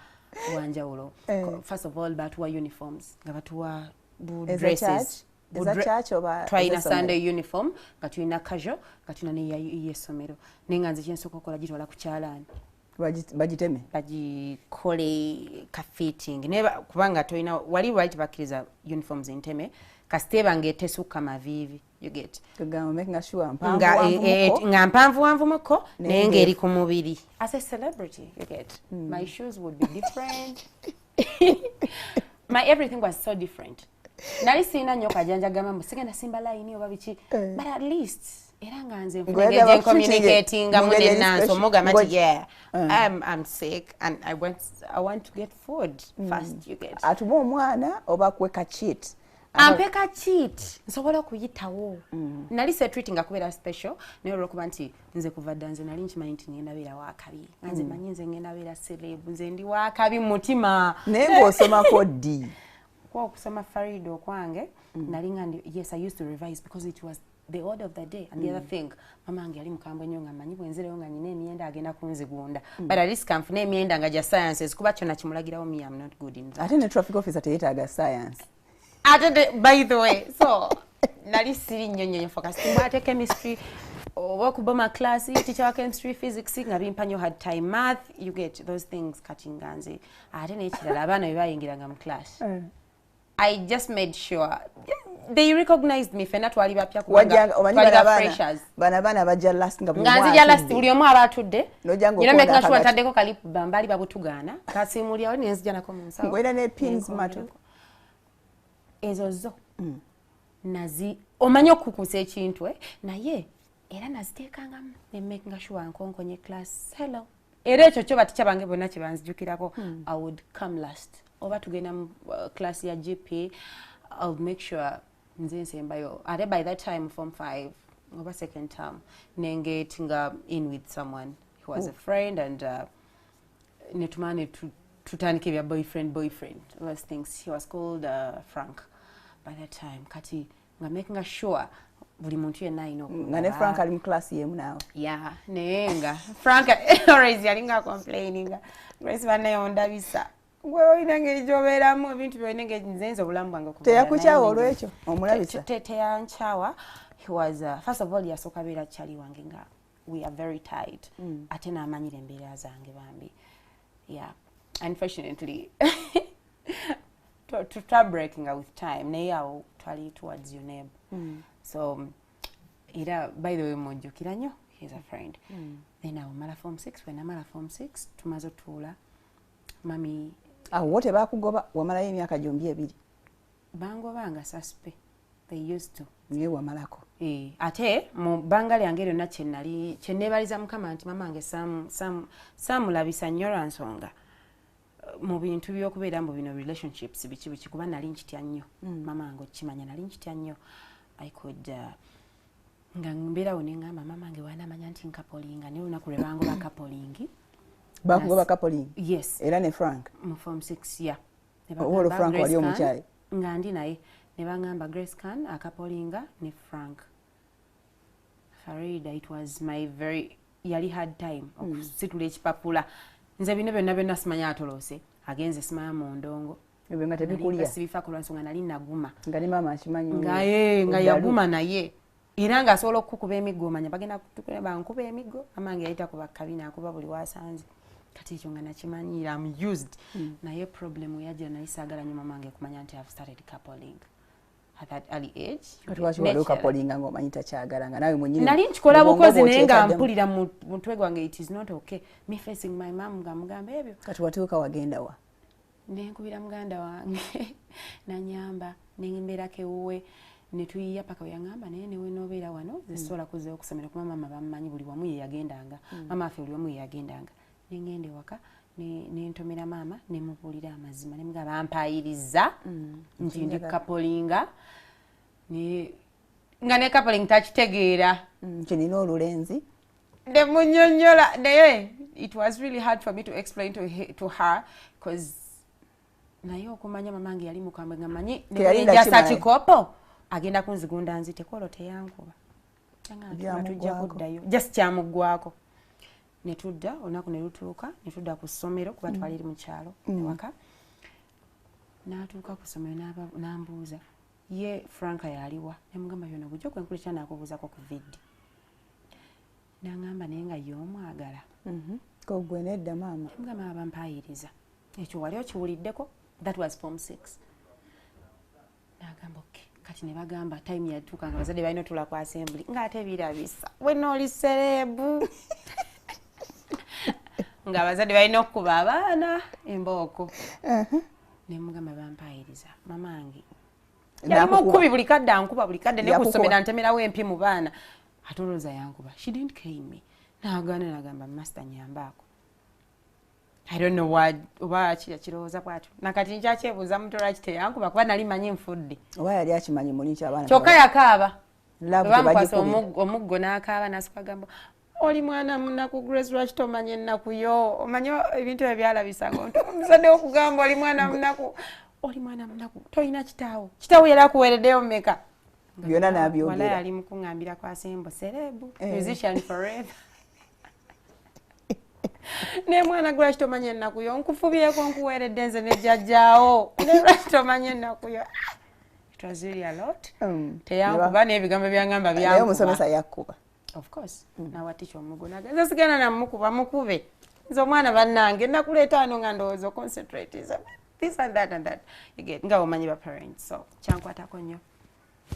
wanjawulo. First of all, batuwa uniforms, nga batuwa dresses. Is that church oba twalina Sunday uniform nga tulina casual nga tulina n'ey'essomero naye nga nze kyensooka okukola gitwala ku kyalaani bagiteme bagikole ka fitting naye kubanga tolina wali lwali tebakkiriza uniforms nteme kasiteeba ng'etesukka maviivi you get nga mpanvuwanvumuko naye ng'eri ku mubiri as a celebrity you get my shoes would be different my everything was so different. Nali sina nnyo kajanjagamba mbu sigenda simba layini oba biki but at least era nga nze nfunenge communicating nga mune nanso mugamba nti yeah I'm sick and I want to get food fast you get atuba omwana oba kweka cheat ampeka cheat nsobola okuyitawo nali se treating akubeera special naye olwokuba nti nze kuva dda nze nali nkimanyi nti ngenda beera wakabi nze manyi nze ngenda beera celeb nze ndi wakabi mu mutima naye ng'osomako ddi okusoma Farid okwange nalinga yes I used to revise because it was the order of the day and the other thing mama wange yali mukambwe nnyo nga manyi bwenzireyo nga nyina emyenda agenda kunzigunda but at least kanfuna emyenda nga gya sciences kuba kyonna kimulagirawo me I'm not good in that ate ne traffic officer teyetaaga science ate by the way so nali siri nnyo focus ate chemistry oba kuboma class teacher wa chemistry physics nga bimpanyo had time math you get those things kati nganze ate n'ekirala abaana bwe bayingiranga mu class I just made sure they recognized me fena twali bapya kubanga twali freshers bana bajja last nga nganzi ya last uli omu abatudde you know make sure ntadeko kali bambali babutugana kasimuli awo nenzija nako munsawo ngwera ne pins matu ezozo nazi omanyo okukusa ekintu naye era naziteekanga ne making sure nkonkonye class hello era ekyo kyo baticha bange bonna kye banzijukirako I would come last oba tugenda mu class ya GP I'll make sure nze nsembayo ate by that time form 5 oba second term nengetinga in with someone who was a friend and netumane tutandike bya boyfriend those things he was called Frank by that time kati nga making sure buli muntu yenna ino nga ne Frank ali mu class yemu nawe yeah nenga Frank always yalinga complaining Grace bana ondabisa gwe inange joberamu ebintu byo inange nzenze obulamu bwange ko teyakuchawa olwekyo omulabisa teyanchawa he was first of all yasoka bera chali wange nga we are very tight ate na amanyire embeera zange bambi yeah unfortunately to start breaking with time naye awo twali towards your name so ira by the way monjukira nnyo he's a friend then awo mala form 6 when amala form 6 tumazo tula mami wote bakugoba wamalayo emyaka gyombi ebiri bangobanga saspe they used to niwe wamalako ate mu banga lyange lyonna kyenneebaliza mukama nti mamange saamulabisa nnyo lwa nsonga mu bintu by'okubeera mu bino relationships biki kuba nali nkitya nnyo mamange okimanya nali nkitya nnyo I could nga mbeerawo ne ngamba mamange waanamanya nti nkapolinga naye olunaku lwe bangoba kapolingi bakugoba coupling yes era ne Frank mu form 6 yeah ne Frank wali omukyai nga ndi naye ne bangamba Grace Khan akapolinga ne Frank Farida it was my very yali hard time okusitula ekipapula nze bino byonna simanya atolose agenze simanya mu ndongo ebyo nga tebikulya sibifa ku lwansonga nali naguma nga ne mama akimanyi nga yaguma naye era nga asobola okukuba emiggo omanya bagenda kutukula bankuba emiggo amange yayita ku bakabina akuba buli wasanze kati ekyo nga nakimanyira I'm used naye problem yajja naye saagala nnyo mamange kumanya nti I've started coupling at that early age kati waki wali okapolinga ng'omanyi takyagala nga nawe mwenyini nali nkikola bukozi naye nga mpulira mu mutwe gwange it is not okay me facing my mom nga mugamba ebyo kati watuuka wagenda wa nenkubira muganda wange nanyamba nembeerako ewuwe netuyiya paka weyangamba naye newe nobeera wano zisobola kuzeeyo okusomera kuba mama bamumanyi buli wamu yeyagendanga mama affe buli wamu yeyagendanga nengenda ewaka nentomera maama nemubuulira amazima nemugamba bampayiriza nti ndi kapolinga nga ne kapoling takitegeera kinina olulenzi nemunyonyola naye it was really hard for me to explain to her because naye okumanya mamange yali mukambwe nga manyi nejasa kikopo agenda kunzigunda nzite kolo teyankuba tujja kuddayo just kyamuggwako netudda olunaku ne lutuuka netudda ku ssomero kuba twali mu kyalo ewaka n'atuuka ku ssomero n'ambuuza ye Franka yaliwa nemugamba byonna bujjo kwenkulekya nakubuuzako ku viddi n'angamba naye nga y'omwagala ko gwe nedda maama nemugamba bampayiriza ekyo wali okiwuliddeko that was form 6 n'agamba okay kati ne bagamba time yatuuka nga bazadde balina otula ku assembly ng'ate birabisa we nooli serebu nga abazadde balina okukuba abaana embooko nemugamba bampayiriza mamange yalimu okubi buli kadde ankuba buli kadde ne kusomera ntemerawo empi mu baana ate olowooza yankuba she didn't care me n'agaana n'agamba master nyambaako I don't know what oba kirowooza bwatyo nakati nkyakyebuuza muto lwaki teyankuba kuba nali manyi nfudde oba yali akimanyi mulinki abaana kyokka yakaaba bamukwasa omuggo n'akaaba n'asooka gamba oli mwana munaku Grace lwaki tomanya ennaku yo omanyi ebintu ebyo byalabisanga omuzadde w'okugamba oli mwana munaku oli mwana munaku tolina kitaawo yali akuweereddeyo mmeka byonna n'abyogera wala yali mukuŋŋambira kwa sembo serebu musician forever ne mwana gwe lwaki tomanya ennaku yo nkufubyeko nkuweeredde nze ne jjajjaawo ne lwaki tomanya ennaku yo it was really a lot teyankuba n'ebigambo byangamba naye omusomesa yakkuba of course nawaticha omugo nagenza sigana namukuba mukube nze omwana bannange nakuleeta ano nga ndowooza concentrate this and that you get nga omanyi ba parents so kyankwatako nnyo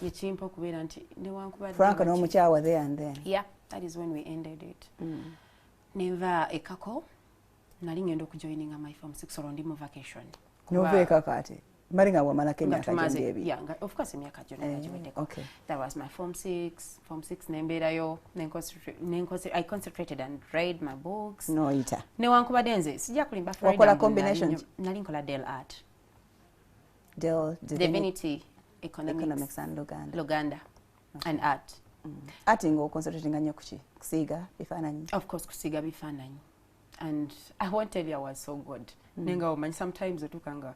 yekimpa okubeera nti newankubadde Frank n'omukyawa there and then yeah that is when we ended it nenva ekako nali ngenda okujoininga my form 6 olwo ndi mu vacation nova ekako ate mari nga wamalako emyaka gyonna ebiri yeah of course emyaka gyonna nagiweddeko that was my form 6 nembeerayo I concentrated and read my books noyita newankubadde nze sijja kulimba wakola combinations nali nkola del art divinity economics and Luganda and art ati ngo concentrating nnyo kuki kusiiga bifaananyi of course kusiiga bifaananyi and I won't tell you I was so good nenga omanyi sometimes otukanga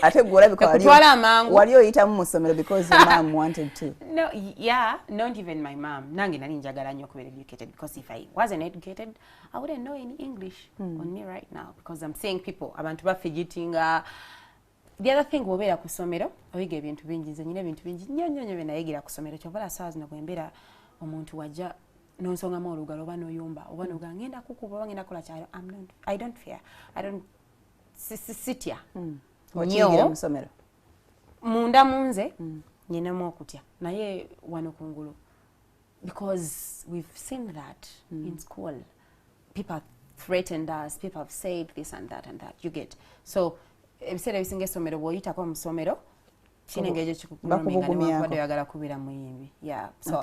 ate gwolabika wali oyitamu mu ssomero because your mom wanted to no yeah not even my mom nange nali njagala nnyo okubeera educated because if I wasn't educated I wouldn't know any English on me right now because I'm seeing people abantu bafigitinga the other thing wobeera ku ssomero oyiga ebintu bingi nze nyina ebintu bingi nnyo bye nayigira ku ssomero kyovala saawa zino bwe mbeera omuntu wajja nonsongamu olugalo oba noyumba oba noga ngenda kukuba oba ngenda kola kyalo I don't fear I don't sitya okiyigira mu ssomero munda munze nyinamu okutya naye wano kungulu because we've seen that in school people have threatened us people have said this and that you get so ebiseera ebisinga essomero bw'oyitako mu ssomero kinengeejo kikukuruminga oyagala kubeera muyimbi yeah so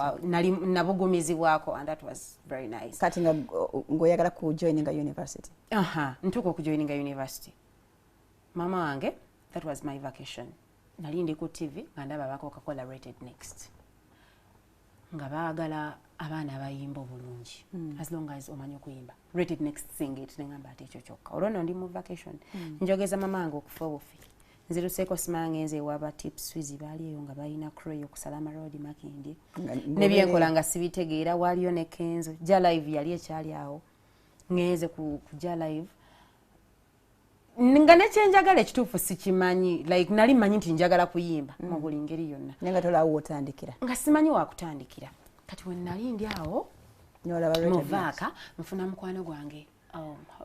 nabugumizibwako and that was very nice kati ng'oyagala kujoininga university ntuuka okujoininga university mama wange that was my vacation nali ndi ku TV nga ndaba Coca-Cola rated next nga baagala abaana abayimba obulungi as long as omanyi okuyimba rated next sing it nengamba ate ekyo kyokka olwo ndi mu vacation njogeza mama wange okufa obufi nziruseeko simangenze ewaba tips swizi baali eyo nga balina croy okusalama road makindi nebyenkola nga sibitegeera waliyo ne kenzo ja live yali ekyali awo ngenze ku ja live nga nekyenjagala ekituufu sikimanyi like nali manyi nti njagala kuyimba mu buli ngeri yonna nenga tolaawo otandikira nga simanyi wakutandikira kati we nali ndi awo muvaaka nfuna mukwano gwange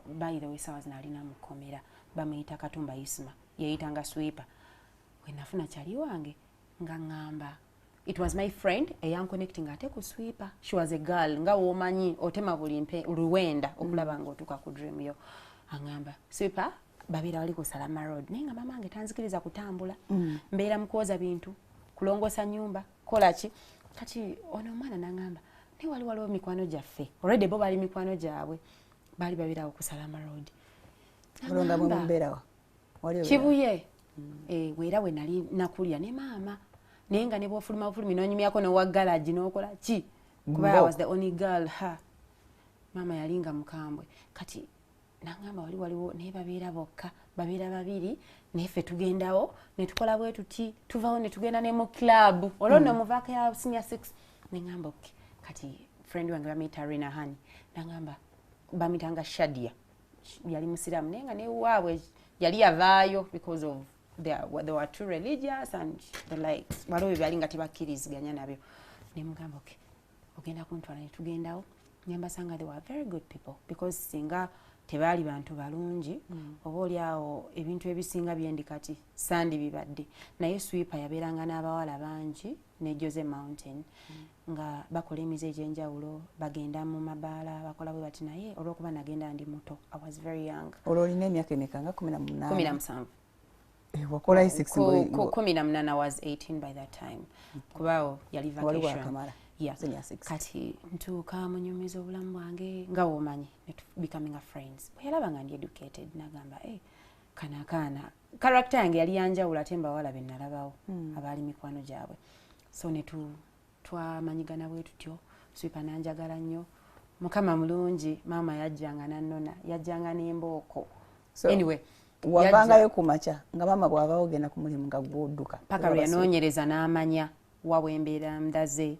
by the way sawa zinalina mukomera bamuyita Katumba Isma yeyitanga sweeper we nafuna kyali wange nga ngamba it was my friend eyanconnecting ate ku sweeper she was a girl nga womanyi otema buli luwenda okulaba nga otuuka ku dream yo angamba sweeper babeera wali ku Salama Road naye nga mama wange tanzikiriza kutambula mbeera mukwoza bintu kulongosa nyumba kola ki kati ono omwana nangamba naye waliwo mikwano gyaffe already bo bali mikwano gyabwe baali babeerawo ku Salama Road olonga mu mbeerawa kibuye weera we nali nakulya ne maama naye nga ne bwofuluma n'onyumyako n'owa garage n'okola ki kuba I was the only girl maama yali nga mukambwe kati nangamba waliwo naye babeera bokka babeera babiri neffe tugendawo ne tukola bwe tuti tuvawo ne tugenda ne mu club olwo no muvaaka ya senior 6 nengamba okay kati friend wange bamita Rena Hani nangamba bamitanga Shadia yali musiramu nenga ne wawe yali yavaayo because of they were too religious and the like waliwo byali nga tebakkiriziganya nabyo ne mugamba okay ogenda kuntwala ne tugendawo nyambasanga they were very good people because singa tebali bantu balungi oba oliawo ebintu ebisinga byendikati sandi bibadde naye sweeper yabeeranga n'abawala bangi ne Jose Mountain nga bakola emize egyenjawulo bagenda mu mabaala bakola bwe bati naye olw'okuba nagenda ndi muto I was very young olwo olina emyaka emeka nga 17 wakola 18 I was 18 by that time kubaawo yali vacation yeah. Kati ntuuka munyumiza obulamu bwange nga womanyi becoming a friends bweyalaba nga ndi educated nagamba kana character yange yali yanjawula ate mbawala be nalabawo abaali mikwano gyabwe so ne twamanyigana bwe tutyo sweeper nanjagala nnyo mukama mulungi maama yajjanga nannona yajjanga n'embooko anyway wavangayo kumaca nga maama bw'avaawo ogenda ku mulimu nga gwodduka paka lwe yanoonyereza n'amanya wabwembeera ndaze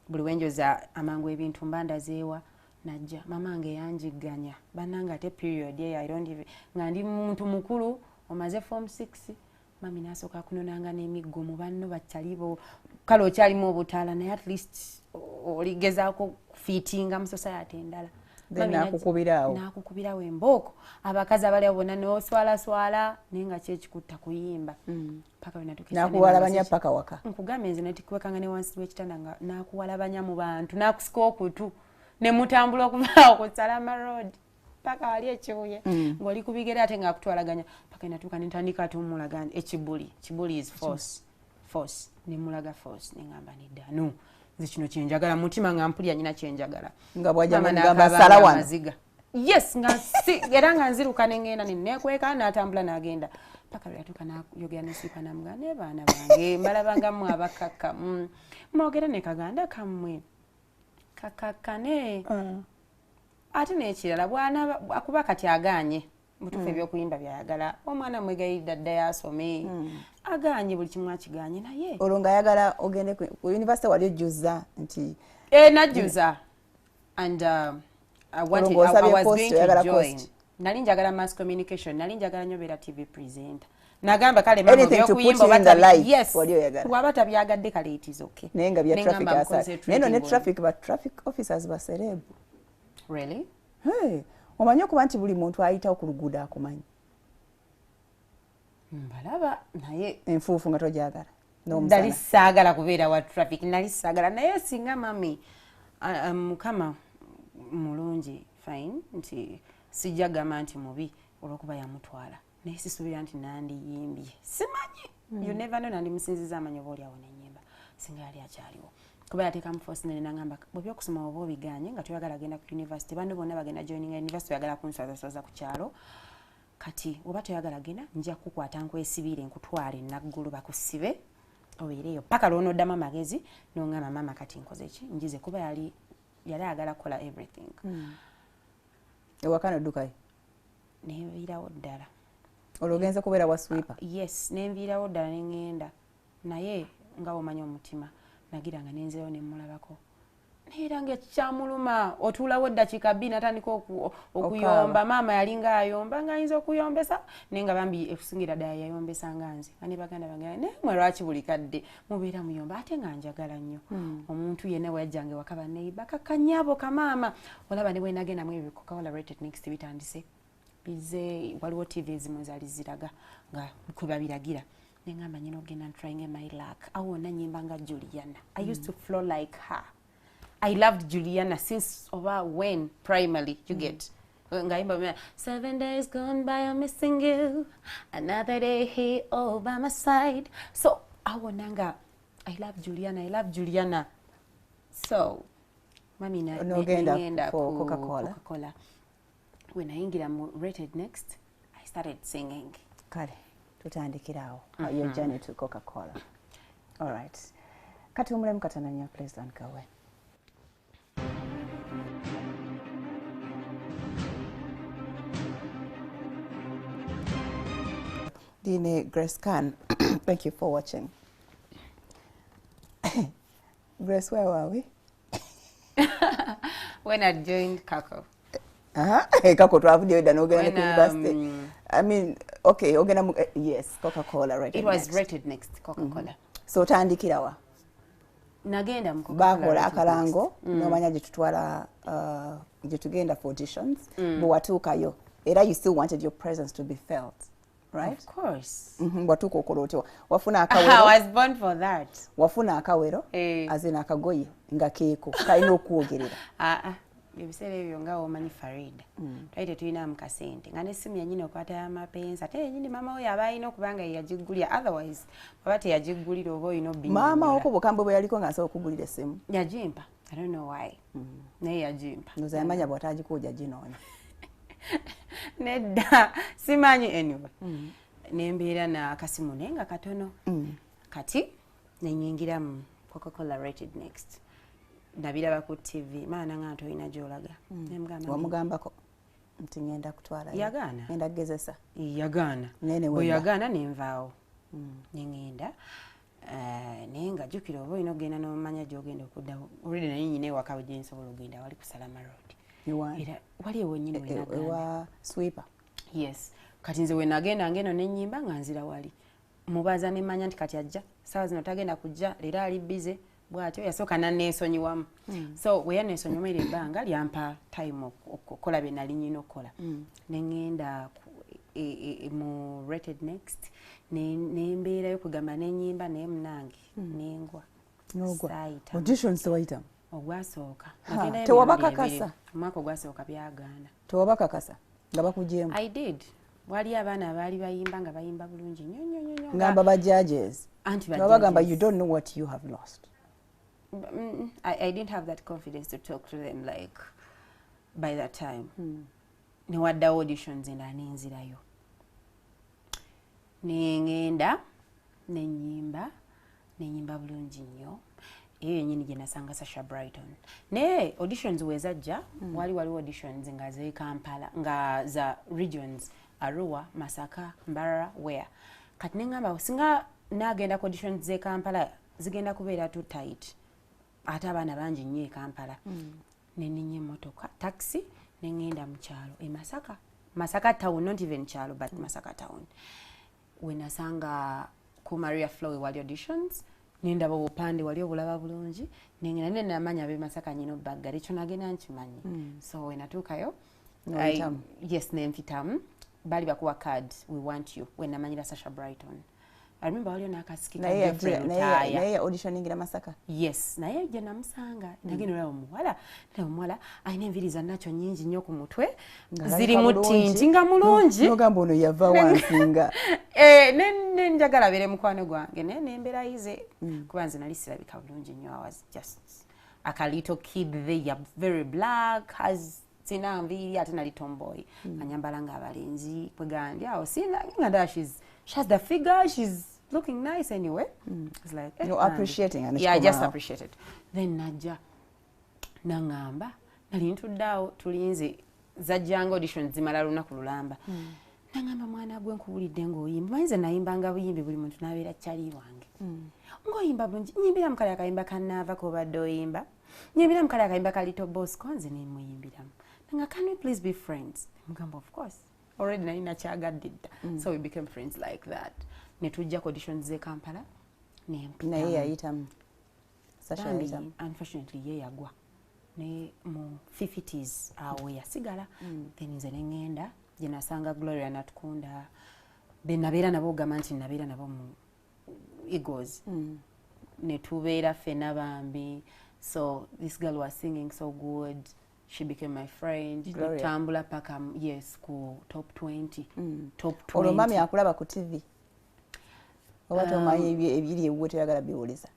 buli wenjoza amangu ebintu mbandazeewa najja mamange yanjiganya bannanga ate period I don't even nga ndi muntu mukulu omaze form 6 mami nasooka kunonanga n'emiggo mu banno bakyalibo kale okyalimu obutaala naye at least oligezaako fiitinga mu society endala nakukubirawo embooko abakazi abali abona noswalaswala naye nga kyekikutta kuyimba paka nakuwalabanya paka waka nkugamba enze netikwekanga ne wansi w'ekitanda nga nakuwalabanya mu bantu nakusika okutu ne mutambula okuvaawo ku Salama Road paka wali ekibuye ng'oli ku bigere ate ngaakutwalaganya paka natuuka nentandika tumulaga ekibuli is force nemulaga force nengamba nedda nze kino kyenjagala mutima nga mpulya nyina kyenjagala nga bwajagamba salawana maziga yes nga era nga nziruka nengenda nenekweka natambula nagenda paka lwatuuka nayogera ne sweeper namugamba ne baana bange mbalabangamu abakaka mwogera ne kaganda kammwe kakakane ate n'ekirala bwana akuba kati aganye mutuufu ebyokuyimba byayagala omwana mwegayirira dda yasome aganye buli kimu akiganye naye olwo ng'ayagala ogende ku university wali ojjuza nti najjuza and I was going to join nali njagala mass communication nali njagala nnyo beera TV presenter nagamba kale mama byokuyimba yes waba tabyagadde kale it is okay naye nga bya traffic aside naye ne traffic ba traffic officers ba celeb really omanyi okuba nti buli muntu ayitawo ku luguudo akumanyi mbalaba naye enfuufu nga tojagala nali saagala kubeera wa traffic nali saagala naye singa mami mukama mulungi fine nti sijja gamba nti mubi olw'okuba yamutwala naye sisuubira nti nandiyimbye simanyi you never know nandi musinziza amanyi oba oliawo n'ennyimba singa yali akyaliwo kuba yateekamu force nene nagamba bwebyokusoma oba obiganye nga toyagala genda ku university bandu bonna bagenda joininga university oyagala kunswazasoza ku kyalo kati oba toyagala genda nja kukwata nkwesibire nkutwale naggulu bakusibe obeereyo paka lw'onoddamu amagezi n'ongamba maama kati nkoze ki njize kuba yali ayagala kukola everything ewaka n'oddukayo nenviirawo ddala olwo ogenza kubeera wa sweeper yes nenviirawo ddala neŋŋenda naye nga womanyi omutima nagiranga nenzeewo nemulabako era ngaekikyamuluma otuulawo eddakiika bbiri natandika okuyomba maama yalinga ayomba nga ayinza okuyombesa naye nga bambi ekusingira ddala yayombesa nga nze nga ne baganda bange naye mwe lwaki buli kadde mubeera muyomba ate nga njagala nnyo omuntu yenna bweyajjanga ewaka baneiba kakanyabo kamaama olaba ne bwenagendamu ebyo bikokawola rated next bitandise bize waliwo TV ezimu zaali ziraga nga kwe babiragira nengamba nyina ogenda trying my luck awona nyimba nga Juliana I used to flow like her I loved Juliana since over when primary you get ngaimba 7 days gone by I'm missing you another day here all by my side so awonanga I love Juliana so mami nogenda for Coca-Cola when I ingira rated next I started singing kale tutandikirawo your journey to Coca-Cola all right kati umulemu katananya please don't go away Dine Grace Khan thank you for watching Grace where were we When I joined Kako. Kako twavuddeyo dda n'ogenda ku university. I mean, okay, ogenda yes, Coca-Cola right. It was rated next, Coca-Cola. So otandikira wa? Nagenda mu Coca-Cola. Bakola akalango n'omanya gye tutwala gye tugenda for auditions. Bwe watuukayo era you still wanted your presence to be felt. Right? Of course. Watuuka okola otyo. Wafuna akawero. I was born for that. Wafuna akawero. Azina akagoye nga keeko kalina okwogerera. Ebiseera ebyo nga omanyi Farida. Twali tetulina mu kasente. Nga n'essimu yannyini okwata y'amapensa. Ate yennyini maama we yaba alina okuba nga yagiggulira. Otherwise, baba teyagiggulira oba olina obbinyonyola. Maama wo bukambwe bwe yaliko ng'asobola okugulira essimu. Yagimpa. I don't know why. Naye yagimpa. Ndoza yamanya bw'ataagikuuja ginoonya. Nedda simanyi anyway. Nembeera na akasimu naye nga katono. Kati nenyingira mu Coca-Cola rated next. Nabiraba ku TV maana nga ntolina gy'olaga. Wamugambako nti ngenda kutwala. Yagaana. Ngenda kugezesa. Yagaana. Bwe yagaana nenvaawo. Nengenda. Naye nga jjukira oba olina okugenda n'omanya gy'ogenda okuddawo. Olwedde naye nyina ewaka bwe gye nsobola okugenda wali ku Salama Road. Era wali ewo nnyini we nagenda. Ewa sweeper. Yes. Kati nze we nagenda ngeno n'ennyimba nga nzira wali. Mubaza ne manya nti kati ajja. Saawa zino tagenda kujja leero ali bize. Bwatyo yasooka nanneesonyiwamu. So we yanneesonyiwamu era ebbanga lyampa time okukola bye nali nnyina okukola. Ne ŋŋenda mu rated next nembeerayo kugamba n'ennyimba naye munange n'engwa. Saayita. Auditions tewayitamu? Ogwasooka. Tewabakakasa? Omwaka ogwasooka byagaana. Tewabakakasa nga bakugyemu? I did. Wali abaana abaali bayimba nga bayimba bulungi nnyo nnyo nnyo. Ngamba ba judges. Bagamba you don't know what you have lost. I didn't have that confidence to talk to them like by that time. Ne wadda auditions endala nenzirayo. Nengenda nenyimba bulungi nnyo. Eyo yennyini gye nasanga Sasha Brighton. Naye auditions wezajja wali auditions nga ze Kampala nga za regions Arua, Masaka, Mbarara, where. Kati nengamba singa nagenda ku auditions ze Kampala zigenda kubeera too tight. Ate abaana bangi nnyo e Kampala. Nenenya emmotoka taxi nengenda mu kyalo e Masaka. Masaka town, not even kyalo but Masaka town. We nasanga ku Maria Flow wali auditions. Nendaba obupande wali obulaba bulungi. Nengenda nene namanya abe Masaka nyino baggala ekyo nagenda nkimanyi. So we natuukayo. Yes, nenfitamu. Bali bakuwa card, we want you. We namanyira Sasha Brighton. I remember wali onakasikika different taya. Naye auditioning ila Masaka? Yes, naye je namusanga. Nagenda olaba omuwala. Omuwala ayina enviri za nacho nyingi nnyo ku mutwe. Ziri mutinti nga mulungi. Nogamba ono yava wansinga. Nenjagala bere mukwano gwange. Nembera ize. Kuba nze nali sirabika bulungi nnyo. I was just a little kid there, very black, has sina nviri ate nali tomboy. Anyambala nga abalenzi kwegandi awo sina nga she has the figure, she's looking nice anyway. It's like you're appreciating and yeah, I just appreciate it. Then najja nangamba nali ntuddawo tulinze zajjanga audition zimala lunaku lulamba. Nangamba mwana gwe nkubulidde ng'oyimba. Manyize nayimbanga buyimbi buli muntu n'abeera kyali wange. Ng'oyimba bulungi nyimbira mu kale akayimba kannaava k'obadde oyimba. Nyimbira mu kale akayimba ka Little Boss konze ne muyimbiramu. Nanga, can we please be friends? Mugamba, of course. Already nalina kyagadde dda. So we became friends like that. Ne tujja ku auditions ze Kampala. Naye yayitamu. Sasha yayitamu. Unfortunately ye yagwa. Ne mu 50s awo yasigala. Then nze ne ŋŋenda gye nasanga Gloria Natukunda. Be nabeera nabo ogamba nti nabeera nabo mu Eagles. Ne tubeera ffenna bambi. So this girl was singing so good. She became my friend. Tambula paka yes ku top 20. Top 20. Olwo mami akulaba ku TV. Oba tomanyi ebiri ewuwe toyagala biwuliza.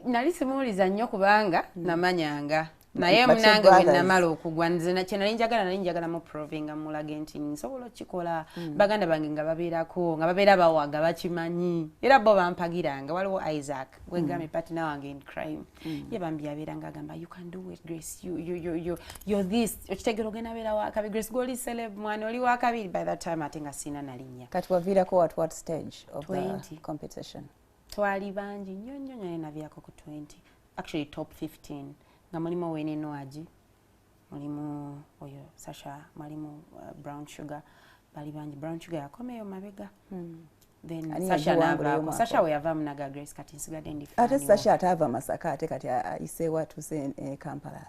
Nali simuwuliza nnyo kubanga namanyanga. Naye munange we namala okugwa nze kye nali njagala mu proving amulage nti nsobola okikola. Baganda bange nga babeerako nga babeera bawaga bakimanyi. Era bo bampagiranga waliwo Isaac wegame partner wange in crime. Ye bambi yabeeranga agamba you can do it Grace, you're this okitegera ogenda beera wakabi Grace goli celeb mwana oli wakabiri. By that time ate nga sina nalinnya. Kati waviirako at what stage of 20. The competition? Twali bangi nnyo nnyo naye naviirako ku 20. Actually top 15. nga mulimu Wene Noaji mulimu oyo Sasha mulimu Brown Sugar bali banji Brown Sugar yakomeyo mabega then Sasha nava Sasha we yava munaga Grace kati nsigadde ndi ate Sasha atava Masaka ate kati ayise watuse Kampala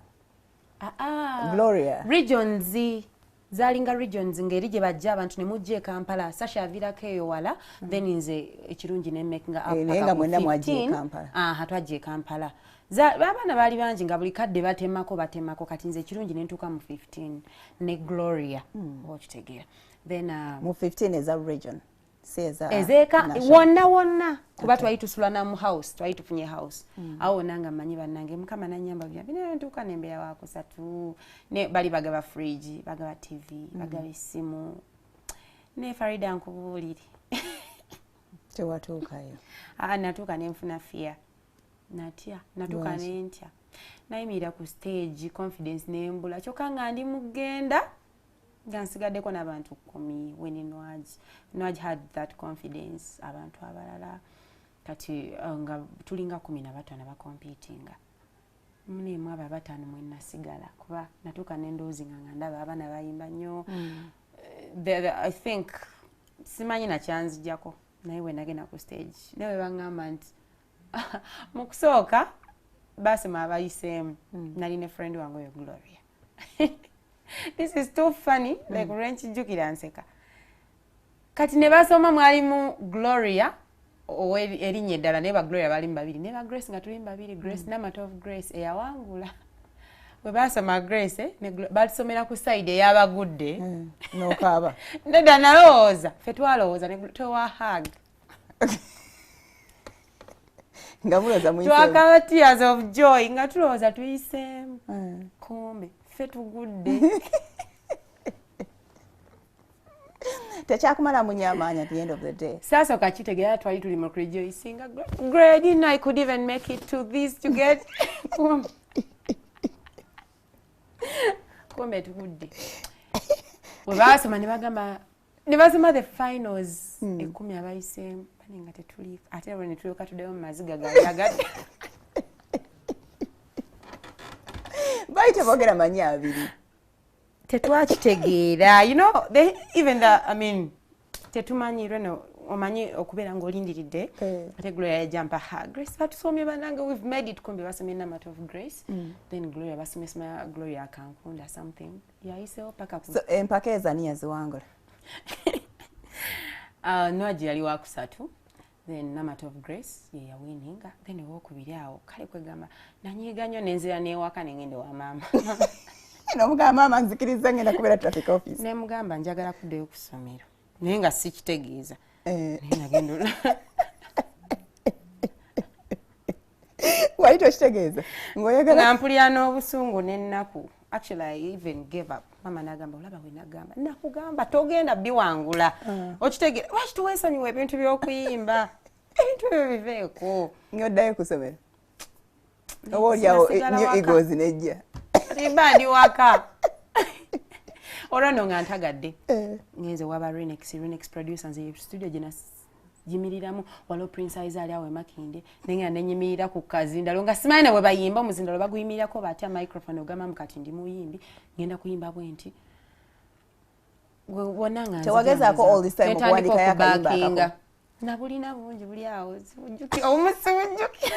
Gloria regions zalinga regions ngeri gye bajja abantu ne mujje Kampala Sasha avirako eyo wala then nze ekirungi ne makinga up nenga mwenda mwaje Kampala twajje Kampala abaana bali banji nga buli kadde batemako kati nze ekirungi ne ntuuka mu 15 ne Gloria okitegeera then mu 15 eza region ezeka wonna kuba twayitusula mu house twayitufunye house awo nanga manyi bannange mukama nanyamba bya bine ntuuka nembeya wakusatu ne bali bagaba fridge bagaba TV bagaba esimu ne Farida nkubuulire tewatuukayo natuuka nenfuna fear natuuka nentya nayimirira ku stage confidence nembula kyokka nga ndi mugenda nga nsigaddeko n'abantu 10 Wene Noaji had that confidence abantu abalala kati nga tulinga 15 abakompitinga mulimu abo 5 mwenna sigala kuba natuuka n'endowoozi nga ndaba abaana bayimba nnyo I think simanyi nakyanzijjako naye we nagenda ku stage nawe baŋŋamba nti mu kusooka basema abayiseemu nali ne friend wange oyo Gloria this is too funny like renchijukira nseka kati ne basoma mwalimu Gloria erinnya eddala ne ba Gloria bali mbabiri ne ba Grace nga tuli mbabiri Grace n'amata of Grace eyawangula we basoma Grace ne batusomera ku side eyabagudde n'okaaba nedda nalowooza ffe twalowooza ne towa hug nga mulowooza muyise twakaba tears of joy nga tulowooza tuyiseemu kumbe ffe tugudde tekyakumala munyamaanya at the end of the day sasa kakitegera twali tuli mu rejoicing great didn't I could even make it to this to get kumbe tugudde we basoma ne basoma the finals 10 abayiseemu nga tetuli ate ne tulyoka tuddeyo mu maziga gagati bayite boogera manyi abiri tetwakitegeera even tetumanyi reno omanyi okubeera ng'olindiridde ate Gloria yajampa Grace batusomye banange we've made it kumbi basomye n'amata of Grace then Gloria basomye soma Gloria akankunda something yayisewo paka so empaka ezani yaziwangula Noaji yali wakusatu then n'amata of Grace ye yawininga then owokubiri awo kale kwegamba nanyiiga nnyo nenzira n'ewaka nengende wa maama n'omugamba maama nzikiriza ngenda kubeera traffic office ne mugamba njagala kuddeyo ku ssomero naye nga sikitegeeza nagenda wali tokitegeeza ng'oyagala mpulira n'obusungu n'ennaku actually I even gave up mama nagamba olaba we nagamba nakugamba togenda biwangula okitegeera lwaki tuweesonyiwa ebintu by'okuyimba ebintu ebyo biveeko ng'oddayo ku ssomero oba oliawo new egos nejja limba ndi waka olwano nga ntagadde ngenze waba Renex producer nze studio gye nagimiriramu waliwo Prince Aiza awe Makinde nenga nenyimirira ku kazindalo nga simanyi ne bwe bayimba omuzindalo baguyimirirako batya microphone ogamba kati ndi muyimbi ngenda kuyimba bwenti wonanga tewagezaako all this time okuwandika yakayimba nabulina bungi buli awo ojjuki omusi ojjuki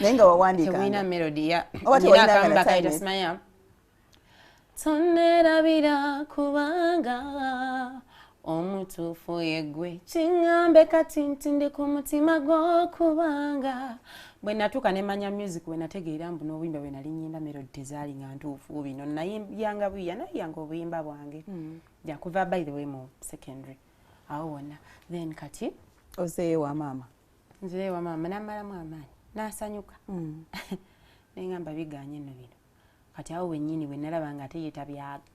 naye nga wawandiika tewina melody ya oba kaita tonerabira kubanga omutuufu yegwe kingambe kati nti ndi ku mutima gw'okubanga bwe natuuka ne manya music bwe nategeera mbu n'obuyimba bwe nali nnyimba melody tezaali nga ntuufu bino nayimbanga buyiya nayiyanga obuyimba bwange yakuva by the way mu secondary awo wonna then kati ozeeyo wa maama nzeeyo wa maama namalamu amaanyi nasanyuka nengamba biganye nno bino kati awo wennyini bwe nalaba nga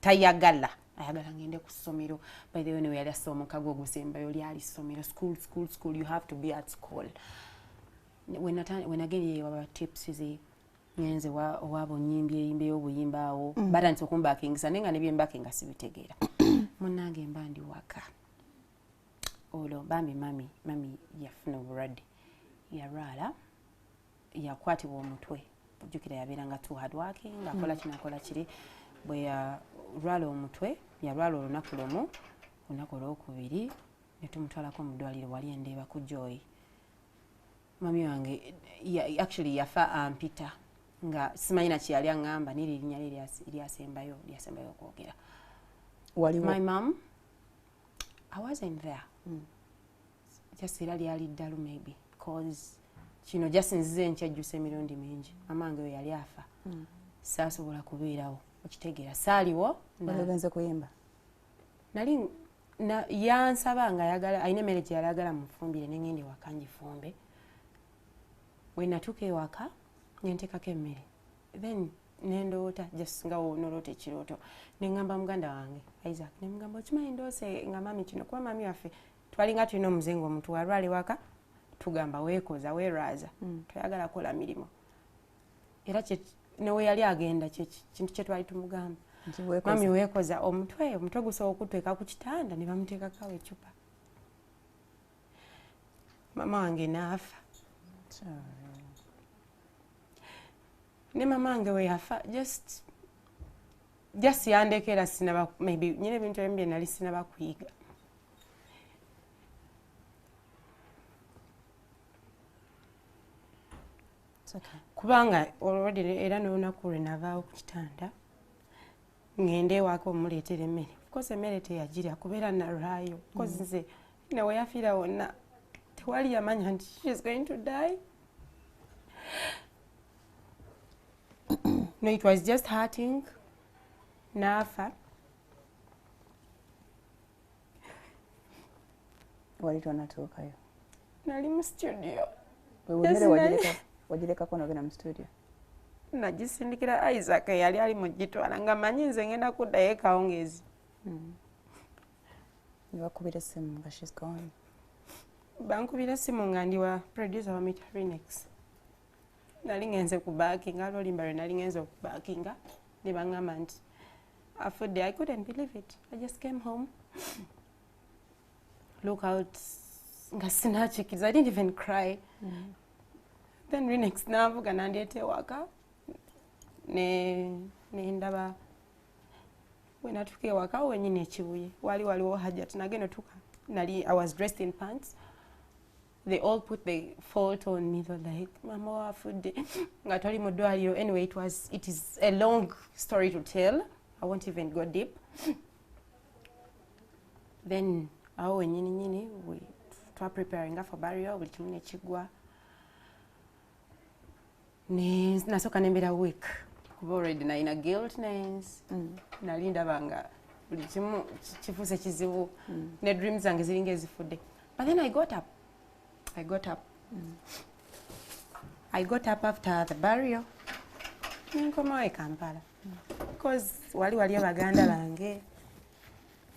tayagala ayagala ngende ku ssomero by the way ne yali assa omukago ogusembayo lyali ssomero school you have to be at school wenagenye waba tips ze ngenze waba onnyimbye eyimba y'obuyimba awo batandise okumbakingisa naye nga ne byembakinga sibitegeera munnange mba ndi waka olwo bambi mami yafuna obulwadde yalwala yakwatibwa omutwe jukira yabeeranga too hard working akola kinakola kiri bwe yalwala omutwe yalwala olunaku lumu olunaku olwokubiri ne tumutwalako mu ddwaliro wali endeeba ku Joy. Mami wange actually yafa ampita nga simanyi na kyeyali aŋŋamba niri erinnya lyasembayo okwogera. My mom, I wasn't there. Just era lyali ddalu maybe because kino just nzize nkyajjusa emirundi mingi. Mama wange we yali afa saasobola kubeerawo okitegeera saaliwo nagenze kuyimba nali yansaba nga ayagala ayina emmere gye yali agala mufumbire ne ngende ewaka ngifumbe. Bwe natuuka ewaka ne nteekako emmere then ne ndoota just nga wonoloota ekirooto ne ŋŋamba muganda wange Isaac ne mugamba okimanyi ndoose nga mami kino kuba mami waffe twalinga tulina omuzengo omuntu walwala ewaka tugamba weekoza weerwaza toyagala kukola mirimu era newe yali agenda kintu kye twali tumugamba mami weekoza omutwe gusobola okutweka ku kitanda ne bamuteekako ecupa. Mama wange n'afa. Ne mama wange we yafa just yandekera sinaba maybe nyine ebintu ebimu bye nali sinaba kuyiga. Kubanga already era n'olunaku lwe navaawo ku kitanda ngende ewaka omuleetera emmere. Of course emmere teyagirya kubeera nalwayo because nze nawe yafiira wonna tewali yamanya nti she's going to die. No, it was just hurting. Nafa. Wali tonatuukayo? Nali mu studio. Wagireka nogenda mu studio? Nagisindikira Isaac yali ali mugitwala nga manyi nze ngenda kuddayo Akawungeezi. Bakubira essimu nga she's gone? Bankubira essimu nga ndi wa producer wa Mutya Remix. Nali ngenze kubaakinga olwolimba lwe nali ngenze okubaakinga ne baŋŋamba nti afudde. I couldn't believe it. I just came home. Look out nga sinakikiriza. I didn't even cry. Then Remix n'avuga nandeeta ewaka ne ndaba bwe natuuka ewaka wenyini ekibuye waliwo hajjat nagenda tuka nali I was dressed in pants. They all put the fault on me. They're like, Mama wafudde nga toli mu ddwaliro. Anyway, it is a long story to tell. I won't even go deep. Then awo wenyini we twa preparing for burial buli kimu ne kigwa. Nasooka nembeera week kuba already nalina guiltness. Nali ndaba nga buli kimu kifuuse kizibu ne dreams zange ziringa ezifudde. But then I got up. I got up after the burial. Nkomawo e Kampala. Because waliyo baganda bange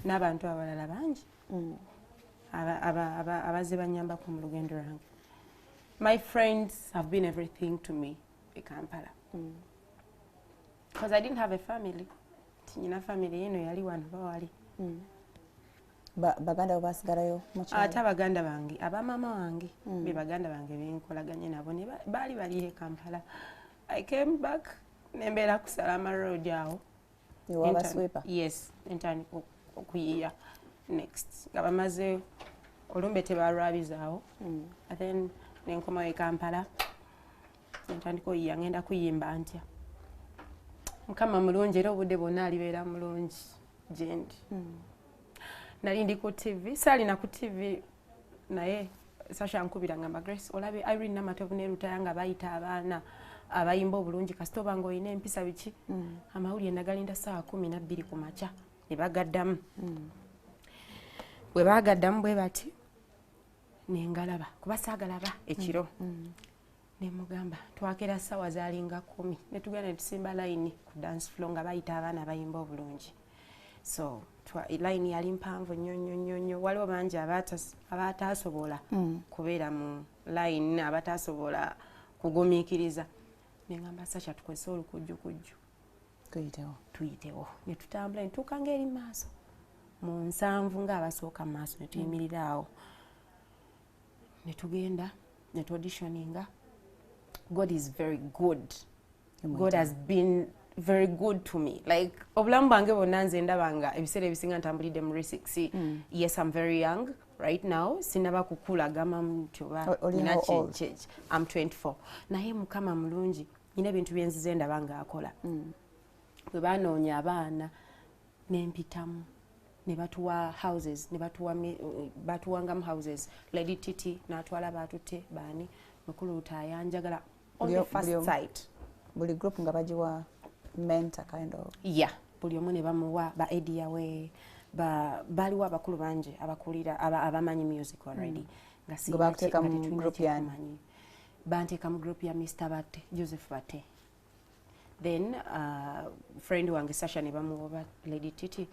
n'abantu abalala bangi abazze banyambako mu lugendo lwange. My friends have been everything to me in Kampala. Because I didn't have a family. Tinyina family yeno yali wano bawali. Baganda basigalayo mukyalo? Ate abaganda bange abamama wange be baganda bange benkolaganye nabo ne bali e Kampala. I came back nembeera ku Salama Road awo. Wabasweepa? Yes, entandika okuyiya next nga bamaze olumbe tebalwabizaawo. Then nenkomawo e Kampala entandika oyiya ngenda kuyimba ntya. Mukama mulungi era obudde bwonna alibeera mulungi gyendi. Nali ndi ku TV, saalina ku TV naye Sasha nkubira ngamba Grace olabe Irene Namatovu ne Rutaya nga bayita abaana abayimba obulungi kasita oba ng'olina empisa biki. Amawulire nagalinda ssaawa 12 ku makya ne bagaddamu. Bwe bagaddamu bwe bati ne ngalaba kuba saagalaba ekiro. Ne mugamba twakera ssaawa zaalinga 10 ne tugenda ne tusimba layini ku dance floor nga bayita abaana abayimba obulungi. So line yali mpanvu nnyo. Waliwo bangi abataasobola kubeera mu line, abataasobola kugumiikiriza. Ne ngamba Sasha tukozese olukujjukujju tuyitewo. Ne tutambula ne tuuka ng'eri maaso mu 7 ng'abasooka mu maaso ne tuyimirira awo. Ne tugenda ne tu auditioninga. God is very good. God has been very good to me. Like obulamu bwange bwonna nze ndabanga ebiseera ebisinga ntambulidde mu 6. Yes, I'm very young right now. Sinaba kukula gama mtu ba nina change. I'm 24. Naye Mukama mulungi. Nina ebintu byenzize ndabanga akola. Bwe banoonya abaana nempitamu. Ne batuwa houses, ne batuwangamu houses. Lady Titi n'atwala baatutte baani mukulu utayanjagala on the first sight. Buli group nga bajiwa mentor kind of. Yeah, buli omu ne bamuwa ba Edia we baliwo abakulu bangi abakulira abamanyi music already. Nga si bakuteeka mu group yani. Banteeka mu group ya Mr. Batte, Joseph Batte. Then friend wange Sasha ne bamuwa Lady Titi.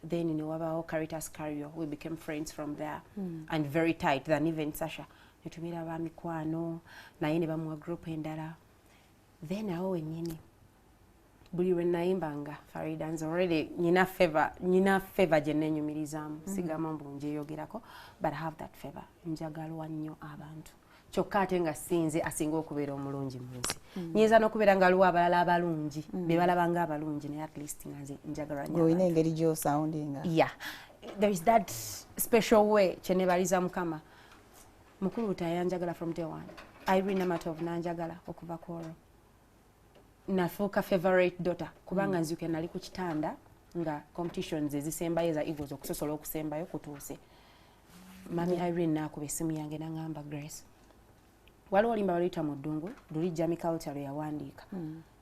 Then in Wabaho Caritas Cario, we became friends from there and very tight than even Sasha. Netumira ba mikwano naye ne bamuwa group endala. Then awo wenyini buli lwe nayimbanga Faridan's already nina favor gye nenyumirizamu sigamba mbu njeyogerako, but I have that favor. Njagalwa nnyo abantu. Kyokka ate nga sinze asinga okubeera omulungi mu nsi. Nyinza n'okubeera nga aliwo abalala abalungi be balabanga abalungi naye at least nga nze njagalwa nnyo. Olina engeri gy'osoundinga. Yeah, there is that special way kye neebaliza Mukama. Mukulu utayanjagala from day one. Irene Amatov nanjagala okuva kwolwo. Nafuuka favorite daughter kubanga nzuke nali ku kitanda nga competitions ezisembayo eza Eagles okusosola okusembayo kutuuse. Mami Irene n'akuba essimu yange n'angamba Grace. Waliwo olimba baluyita mu ddungu luli Jamie Culture lwe yawandiika.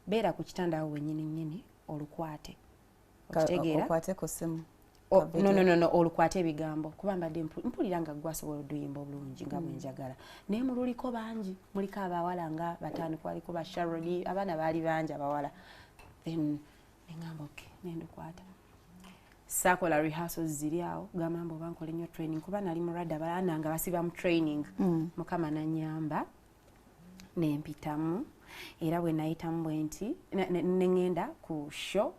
Beera ku kitanda awo wennyini nnyini olukwate. Okitegeera? Okwate ku ssimu. No, olukwate ebigambo. Kuba mbadde mpulira nga gwe asobola okuyimba obulungi nga bwe njagala. Naye mululiko bangi. Muliko abawala nga bataano, kwaliko ba Sharoni, abaana baali bangi abawala. Then ngamba okay, nendukwata. Sakola rehearsals ziri awo, gamba mbo bankola nnyo training kuba nali mulwadde abaana nga basiba mu training. Mukama nanyamba nempitamu era bwe nayitamu bwenti nengenda ku show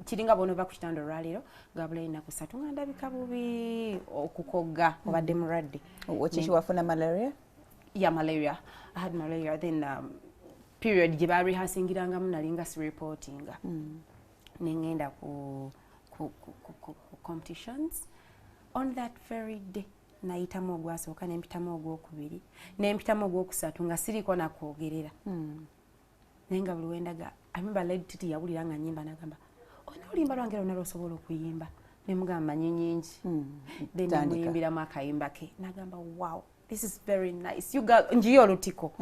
kiringa bono ba ku kitanda olwaliro gabula ina kusatu nga ndabika bubi okukogga obadde mulwadde. Okishi wafuna malaria? Yeah, malaria. I had malaria. Then period gye ba rehearsingiranga nalinga si reportinga. Nengenda ku competitions. On that very day nayitamu ogwasooka nempitamu ogwokubiri nempitamu ogwokusatu nga siriko nakwogerera. Nenga buli wendaga I remember Lady Titi yawulira nga nyimba nagamba olimba lwange lwonna lwosobola okuyimba nemugamba nyingi. Then nemuyimbiramu akayimba ke nagamba wow, this is very nice. You got njiyo olutiko.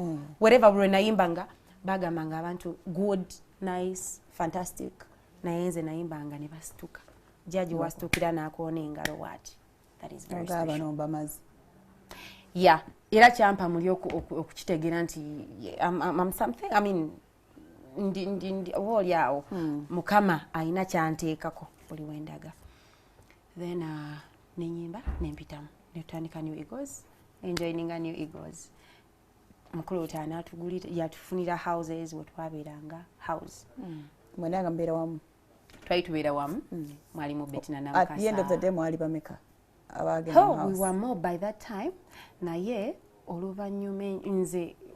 Wherever buli nayimbanga bagambanga abantu good, nice, fantastic. Naye nze nayimbanga ne basituka. Jaji wastukira n'akoona engalo waati. That is very special. Bamazi. Yeah, era kyampa muli okukitegeera nti I'm something. I mean ndi woli awo Mukama alina kyanteekako buli wendaga. Then nenyimba nempitamu netutandika New Eagles, enjoying a New Eagles. Mukulu utaana atugulira yatufunira houses wetwabeeranga house. Mwenanga mbeera wamu. Twali tubeera wamu. Mwalimu Bettina na Mukasa. At the end of the day mwali bameka abagenda house. We were more by that time. Naye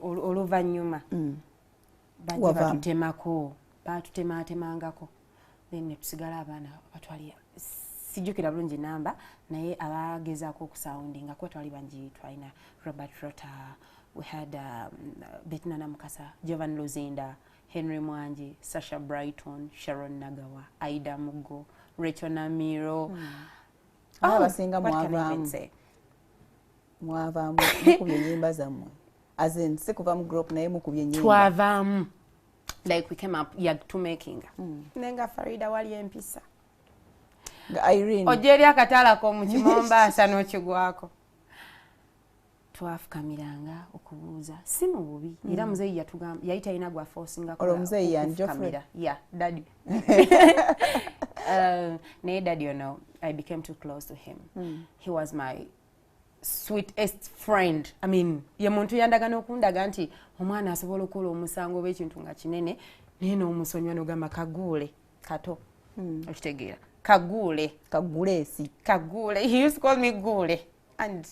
oluvanyuma bajja batutemako then netusigala abaana batwali sijjukira bulungi namba naye abagezaako okusoundinga kuba twali bangi twalina Robert Rota, we had Bettina na Mukasa, Jovan Luzinda, Henry Mwanji, Sasha Brighton, Sharon Nagawa, Aida Mugo, Rachel Namiro. Abasinga mwavaamu mukubye nyimba zammwe. As in sikuva mu group naye mukubye nyimba. Twavaamu. Like we came up to making. Nenga Farida wali empisa. Irene. Ojeri akatala ko mu Kimombasa n'okigwako. Twafukamiranga okubuuza si mu bubi era muzeeyi yatugamba yayita ina gwa forcinga ko muzeeyi yanjofre. Yeah, daddy. Naye daddy, you know, I became too close to him. He was my sweetest friend. I mean, ye muntu yandagana okundaga nti omwana asobola okukola omusango w'ekintu nga kinene naye n'omusonyiwa n'ogamba kagule kato. Okitegeera kagule esi kagule. He used to call me Gule and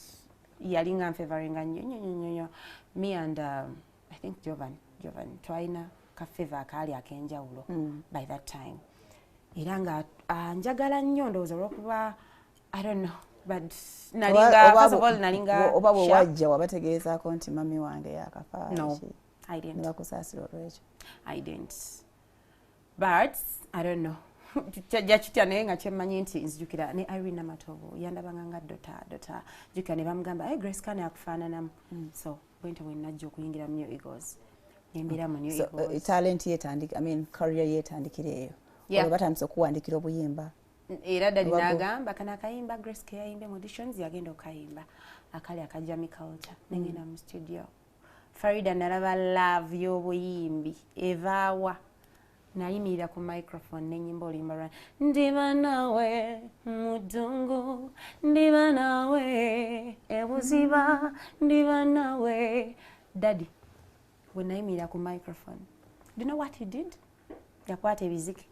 yalinga favoring nnyo. Me and I think Jovan twalina kafeva akali akenjawulo by that time. Era nga njagala nnyo ndowooza olw'okuba I don't know but nalinga first of all nalinga oba bwe wajja wabategeezaako nti mami wange yakafa. No, I didn't. Nebakusaasira olw'ekyo. I didn't. But I don't know. Jajja kitya naye nga kyemmanyi nti nzijukira ne Irene Matobo yandabanga nga dota jukira ne bamugamba hey Grace Kane akufaananamu. So bwente bwe najja okuyingira mu New Eagles. Nembira mu New Eagles. Talent yetandika, I mean career yetandikira eyo. Yeah. Batandise okuwandikira obuyimba. Era dadi n'agamba kana akayimba Grace ke yayimba mu auditions yagenda okayimba. Akali akajami culture. Nengenda mu studio. Farida nalaba love y'obuyimbi evaawa. Nayimirira ku microphone n'ennyimba olimba ndiba nawe mudungu ndiba nawe ebuziba ndiba nawe. Daddy when nayimirira ku microphone, do you know what he did? Yakwata ebizike.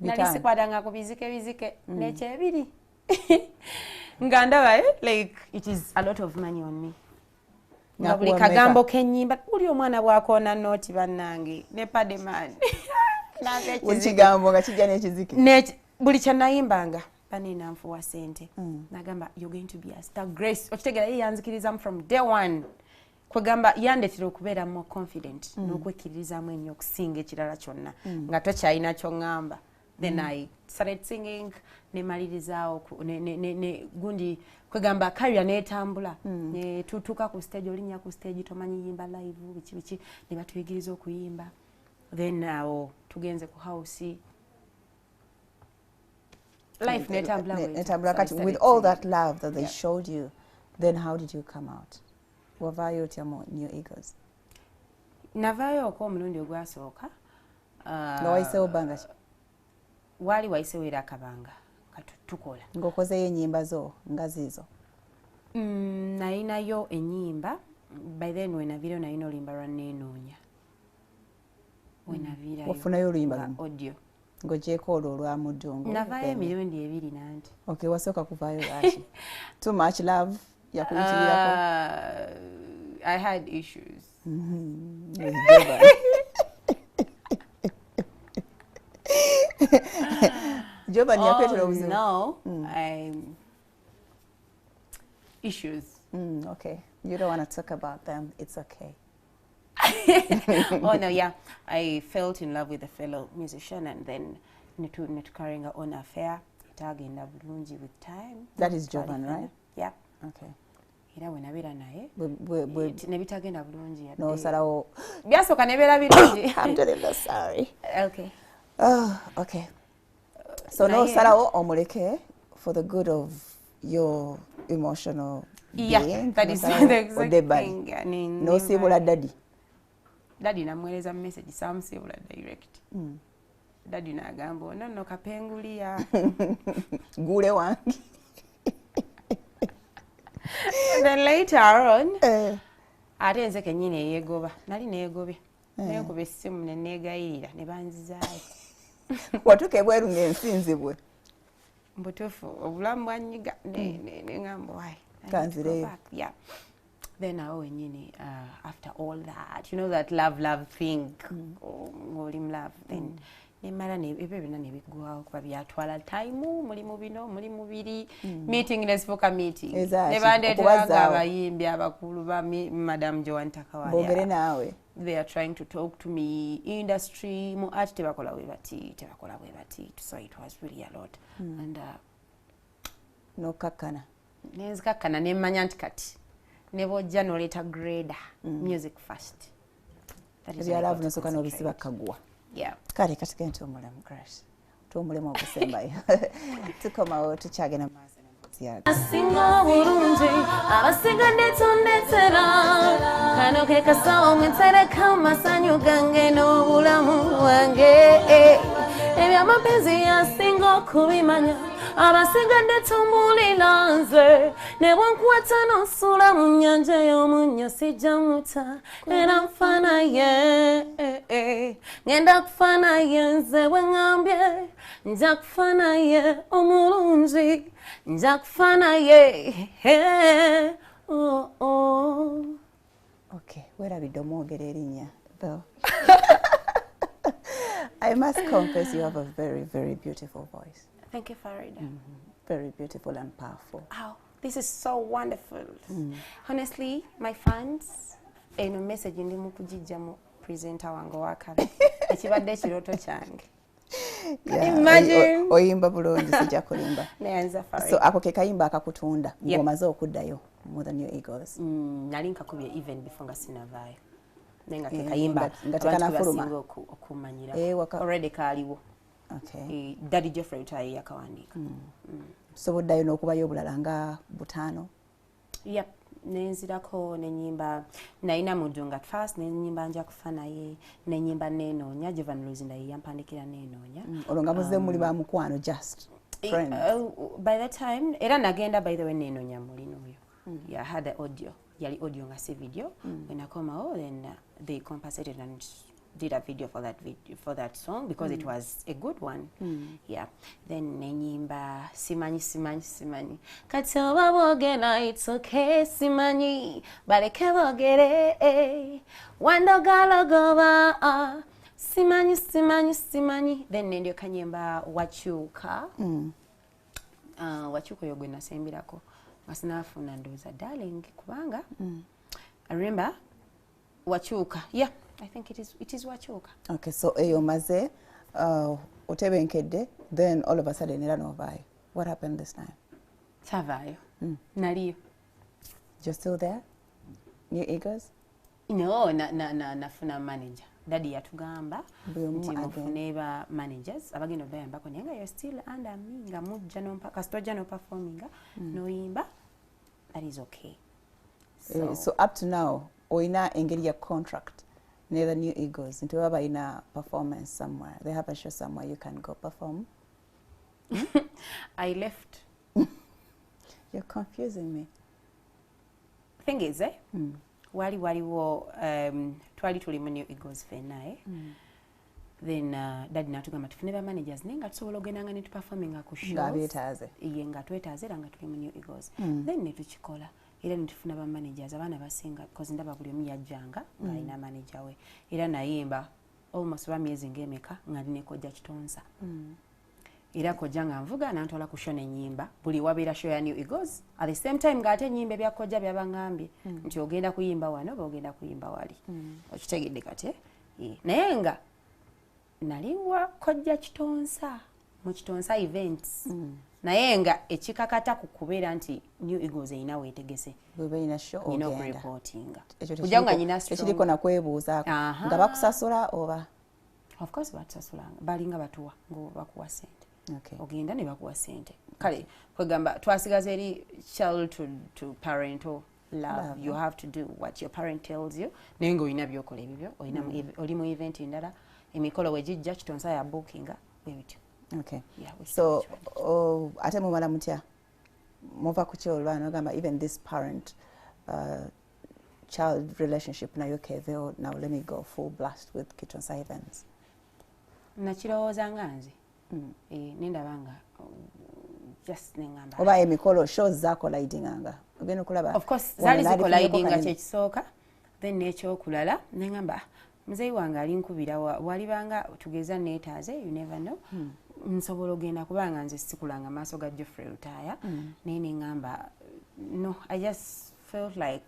Nali sikwatanga ku bizike n'ekyebiri. Nga ndaba like it is a lot of money on me. Nga buli kagambo k'ennyimba buli omwana bw'akoona nooti bannange ne padman. Buli kigambo nga kijja n'ekizike. Buli kye nayimbanga banina nfuwa ssente. Nagamba you're going to be a star Grace. Okitegera ye yanzikirizamu from day one. Kwegamba yandetera okubeera more confident n'okwekkiririzaamu ennyo okusinga ekirala kyonna nga tokyalina ky'oŋŋamba. Then I started singing nemalirizaawo ne gundi kwegamba career n'etambula ne tutuuka ku stage olinnya ku stage tomanyi yimba live biki ne batuyigiriza okuyimba. Then now tugenze ku house life n'etambula kati with all that love that they showed you, then how did you come out? Wavaayo otya mu New Eagles? Navaayo omulundi ogwasooka. Nga wayiseewo bbanga ki? Wali wayiseewo era akabanga tukola. Ng'okozeyo ennyimba zo nga ziizo? Nalinayo ennyimba. By then wenaviirayo nalina oluyimba lwa Neenoonya. Wenaviirayo. Wafunayo oluyimba lumu? Audio. Ng'ogyeko olwo olwa Mudungu? Navaayo emirundi 2 nanti. Okay, wasooka kuvaayo lwaki? Too much love yakuyitirirako? I had issues. Joban yakwetera obuzibu? No, issues. Okay, you don't want to talk about them. It's okay. Oh no, yeah, I fell in love with a fellow musician and then carrying our own affair. Itagenda bulungi with time. That is Joban, right? Yeah. Okay. Era wenabera naye nebitagenda bulungi yadde. No salawo. Byasooka nebeera birungi. I'm terribly sorry. Okay. Oh, okay. So no salawo omuleke for the good of your emotional being. That is the exact thing. No sibula daddy. Daddy namweleza message samusibula direct. Daddy n'agamba nno kapengulia. Gule wange. Then later on, ate nze kennyini eyeegoba. Nali neegobye. Neekuba essimu ne neegayirira ne banzizaayo. Watuuka ebweru ng'ensinzibwe. Mbutuufu obulamu bwanyiga neŋŋamba why. Kanzireyo. Yeah. Then awo wennyini after all that, you know that love thing, ng'oli mu love, then nemala ebyo byonna ne biggwawo kuba byatwala time mulimu bino mulimu biri meeting nesifuuka meeting ne bandeeteranga abayimbi abakulu ba Madam Joan Takawaya boogere naawe. They are trying to talk to me industry mu art tebakola bwe bati so it was really a lot and nokakkana nenzikakkana nemmanya nti kati ne bojja noleeta grader music first ebyalaavu nosooka n'obisiba kaggwa. Yeah. Kale katigenda tuwumulemu Grace. Tuwumulemu okusembayo. Tukomawo tukyagenda maaso n'emboozi yago. Asinga bulungi abasigadde tondetera kano ke kasawo mwentereka masanyu gange n'obulamu bwange ebyamapenzi yasinga okubimanya abasigadde tumbulira nze ne bwenkwata n'osuula mu nnyanja ey'omunnyo sijja muta era nfaanaye ngenda kufaanaye nze bwe ŋŋambye nja kufaanaye omulungi nja kufaanaye Okay, weerabidde omwogera erinnya though. I must confess you have a very, very beautiful voice. Thank you, Farida. Very beautiful and powerful. Oh, this is so wonderful. Honestly, my fans, eno message ndi mukujijja mu presenter wange wakale. Ekibadde kiroto kyange. Imagine. Oyimba bulungi sijja kulimba. Neanza Farida. So ako ke kayimba akakutunda ngomaze okuddayo more than New Eagles. Nali nkakubye even before nga sinavaayo. Nenga ke kayimba nga tekanafuluma okumanyira. Already kaaliwo. Okay. Daddy Jeffrey utayi yakawandiika. So buddayo n'okubayo obulala nga butaano. Yep. Nenzirako nenyimba naina mudunga first nenyimba nja kufa naye nenyimba nenoonya Jevan Luzinda yampandikira nenoonya olonga muze muli ba mukwano just friend. By that time era nagenda by the way nenoonya mulino oyo. Yeah, I had the audio yali audio nga si video when I come out then they compensated and did a video for that song because it was a good one. Yeah. Then nenyimba simanyi kati oba bwogera it's okay simanyi baleke boogere wandogala goba simanyi then nendyo kanyimba wakyuka wakyuka yogwe nasembirako nga sinafuna ndowooza darling kubanga I remember wakyuka. Yeah, I think it is wakyuka. Okay, so eyo maze otebenkedde then all of a sudden era novaayo. What happened this time? Savaayo. Naliyo. You're still there? New Eagles? No, nafuna manager. Daddy yatugamba nti mufune ba managers abagenda bayambako naye nga you're still under me nga mujja nompaka stojja no performing noyimba. That is okay. So up to now oina engeri ya contract near the New Eagles into baba ina performance somewhere. They have a show somewhere you can go perform. I left. You're confusing me. Thing is, waliwo twali tuli mu New Eagles fennaye. Then daddy natugamba tufune ba managers nenga tusobola ogendanga ne tuperforminga ku shows. Nga beetaaze. Iye nga twetaaze era nga tuli mu New Eagles. Then ne tukikola. Era nitufuna ba managers abaana basinga because ndaba buli omu yajjanga nga ina manager we. Era nayimba almost ba myezi ng'emeka nga ndine kojja kitonsa. Era kojja nga nvuga nantwala ku show nenyimba buli wabeera show ya New Eagles at the same time ng'ate nyimba bya kojja byabangambye nti ogenda kuyimba wano oba ogenda kuyimba wali. Okitegedde kate? Naye nga naliwa kojja kitonsa mu kitonsa events. Naye nga ekikakata ku kubeera nti New Eagles ina weetegese. Bwe ina show ogenda. Ina reportinga. Kujanga nyina strong. Ekiriko na kwebuuzaako. Nga bakusasula oba? Of course batusasulanga. Balinga batuwa ngo bakuwa sente. Okay. Ogenda ne bakuwa sente. Kale kwegamba twasigaza eri child to parental love. You have to do what your parent tells you. Nengo oyina byokola ebibyo. Oli mu event ndala emikolo wejijja kitonsa ya bookinga bwebityo. Okay. Yeah, so ate mumala mutya muva ku kyolwana ogamba even this parent child relationship nayo keveo now let me go full blast with Kitonsa events. Nakirowooza nga nze nendabanga just nengamba oba emikolo shows zakolidinganga ogenda okulaba of course zaali zikolidinga kyekisooka then nekyokulala nengamba muzeyi wange alinkubira walibanga tugeza neetaaze you never know. Nsobola ogenda kubanga nze sikulanga maaso ga Jeffrey Lutaya naye nengamba no, I just felt like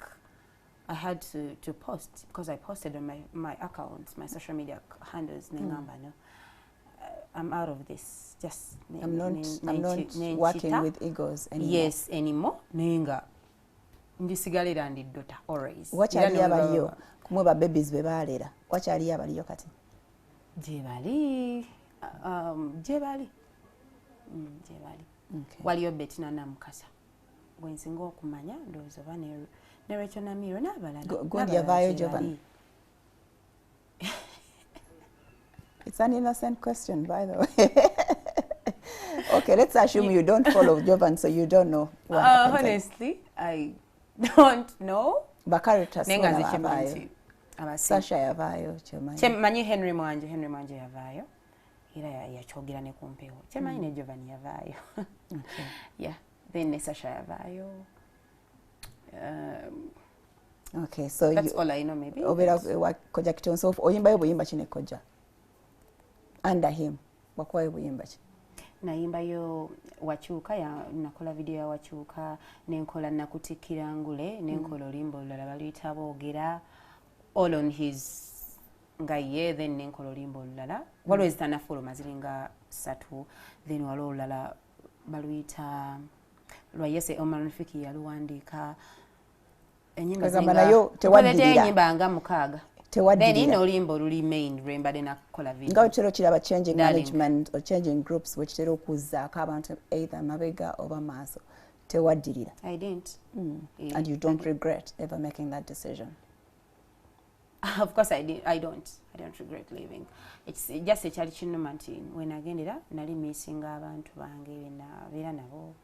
I had to post because I posted on my accounts, my social media handles. Nengamba no, I'm out of this. Just I'm not working with Eagles anymore. Yes, anymore. Nenga ndisigalira ndi dota always. Wakyali abaliyo kumwe ba babies be balera. Wakyali abaliyo kati. Jebali. Jebali. Okay. Waliyo Betina na Mukasa. Gwensinga okumanya ndowooza ba ne Rachel Namiro n'abalala. Good yavaayo Jovan. It's an innocent question, by the way. Okay, let's assume you don't follow Jovan, so you don't know what happened. Honestly, I don't know. Bakaritas yavaayo. Sasha yavaayo, Chemanyi. Manyi Henry Mwanje yavaayo. Era yakyogera ne kumpewo. Chemanyi ne Jovan yavaayo. Okay. Yeah, then ne Sasha yavaayo. Okay, so that's all I know maybe. Obera koja Kitonsa oyimbayo buyimba kine koja. under him wakuwayo buyimba ki? Nayimbayo Wakyuka, nakola video ya Wakyuka, nenkola Nakutikira Ngule, nenkola olimbo olulala baluyita Boogera, all on his nga ye, then nenkola olimbo olulala waliwo ezitannafuluma ziringa 3, then waliwo olulala baluyita lwayese Omarafiki yaluwandiika enyimba nga 6. Then ino olimbo luli main lwembadde nakola video nga wekiro kiraba changing management or changing groups wekitera okuzzaako abantu either mabega oba maaso tewaddirira. I didn't. And you don't regret ever making that decision? Of course I don't regret leaving. It's just a challenge nti when agendera nali missing abantu bange nabeera nabo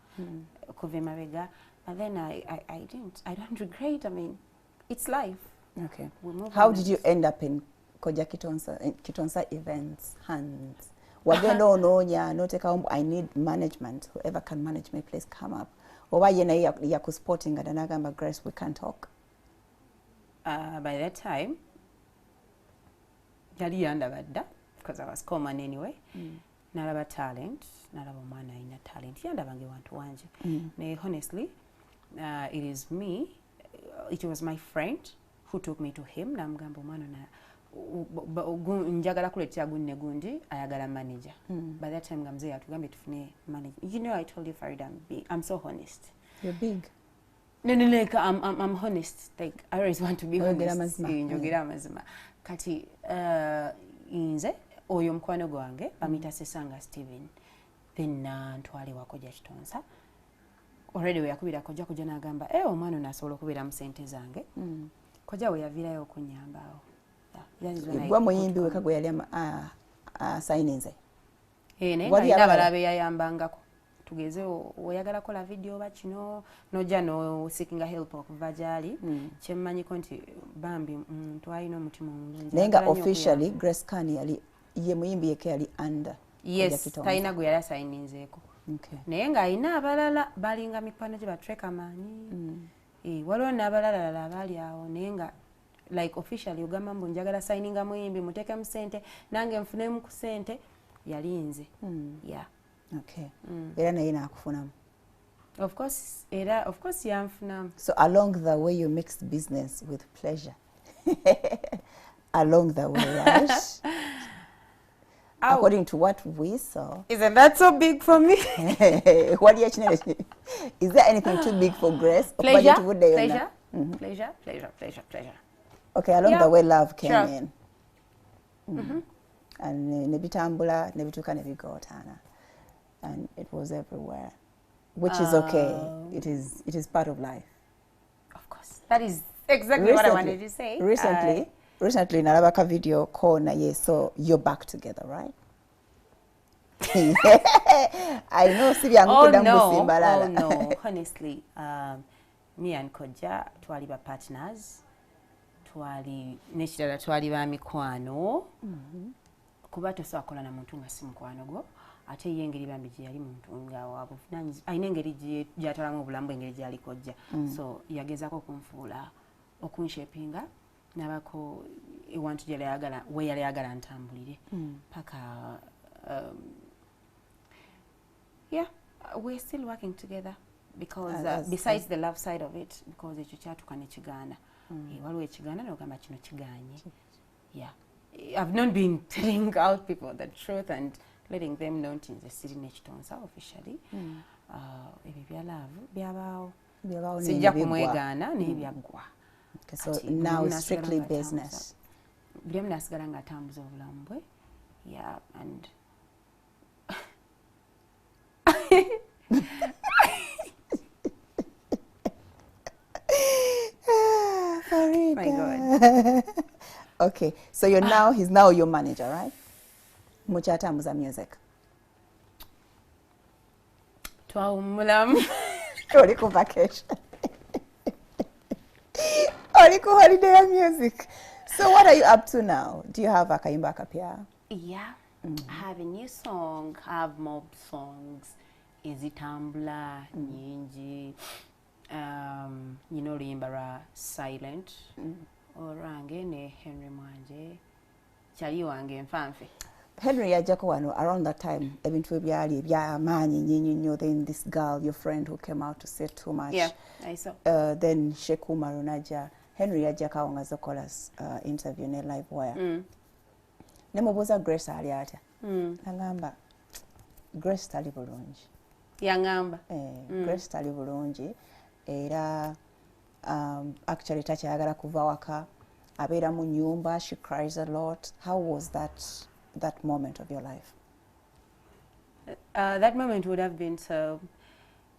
kuva emabega, and then I don't regret. I mean, it's life. Okay. How did you end up in Koja Kitonsa events hands? Wagenda onoonya noteka home, I need management, whoever can manage me, please come up. Oba yena yakusporting and anagamba Grace, we can't talk. By that time yali yandabadda because I was common anyway. Nalaba talent, nalaba omwana alina talent, yandabange wantu wanje. Honestly, it is me, it was my friend who took me to him. Namugamba omwana njagala kuletera gunne gundi ayagala manager. By that time ngamze yatugambe tufune manager. You know, I told you Farida, I'm so honest. You're big. No, like I'm honest. Like I always want to be honest. Njogera amazima. Kati inze oyo mukwano gwange bamita Sesanga Steven. Then ntwale Koja Kitonsa. Already we yakubira Koja nagamba omwana nasobola okubira mu sente zange. Koja we yavirayo okunyambao. Gwa muyimbi we kagwe yali signinze. Naye nabalabe yayambangako. Tugeze oyagala kola video ba kino noja no seeking help okuva gyali kyemmanyiko nti bambi twalina omutima omulungi. Naye nga officially Grace Kani yali ye muyimbi yeke yali under. Yes, talina gwe yali signinzeeko. Okay. Naye nga alina abalala balinga mikwano gye batreka maanyi. Waliwo n'abalala abali awo naye nga like officially ogamba mbu njagala signinga muyimbi muteeke mu ssente nange nfunemu ku ssente yali nze. Yeah. Okay. Era naye naakufunamu. Of course yanfunamu. So along the way you mixed business with pleasure. Along the way, right? According to what we saw. Isn't that so big for me? What do you actually? Is there anything too big for Grace? Pleasure. Pleasure. Okay, along the way love came in. And nebitambula nebituka nebigotana. And it was everywhere, which is okay. It is part of life. Of course, that is exactly what I wanted to say. Recently, nalabaka video call na yes, so you're back together, right? I know. Oh no, honestly, me and Koja twali ba partners, twali nechidala twali ba mikwano. Kuba tosobola na muntu nga si mukwano go. Ate yengeri bambi gye yali muntu nga wabuvunaanyizi ayina engeri gy'atwalamu obulamu engeri gy'ali Kojja. So yagezaako okunfuula okunshapinga n'abako ewantu gye we yali ayagala ntambulire paka yeah, we're still working together because besides the love side of it, because ekyo kyatuka ne kigaana. Waliwo ekigaana n'ogamba kino kiganye. Yeah, I've not been telling out people the truth and letting them know in the city Kitonsa officially. Ebyo bya love byabaawo. Sijja kumwegaana n'ebyaggwa. Okay, so now it's strictly business. Buli omu nasigala nga atambuza obulamu bwe. Yeah, and my God. Okay, so he's now your manager, right? Mutya atambuza music. Twawumulamu. Oli ku vacation. Oli ku holiday music. So what are you up to now? Do you have akayimba akapya? Yeah. I have a new song. I have more songs. Ezitambula, nyingi. You know, Limbara, Silent. Orange ne Henry Mwanje. Chali wange mfanfe. Henry yajjako wano around that time ebintu ebyali ebyamaanyi nnyo then this girl your friend who came out to say too much. Yeah, I saw. Then Sheku Marunaja Henry yajjako awo ngaza kola interview ne live wire. Ne mubuuza Grace ali atya. Agamba Grace tali bulungi. Yangamba. Grace tali bulungi era actually takyayagala kuva waka abeera mu nyumba, she cries a lot. How was that moment of your life? That moment would have been so,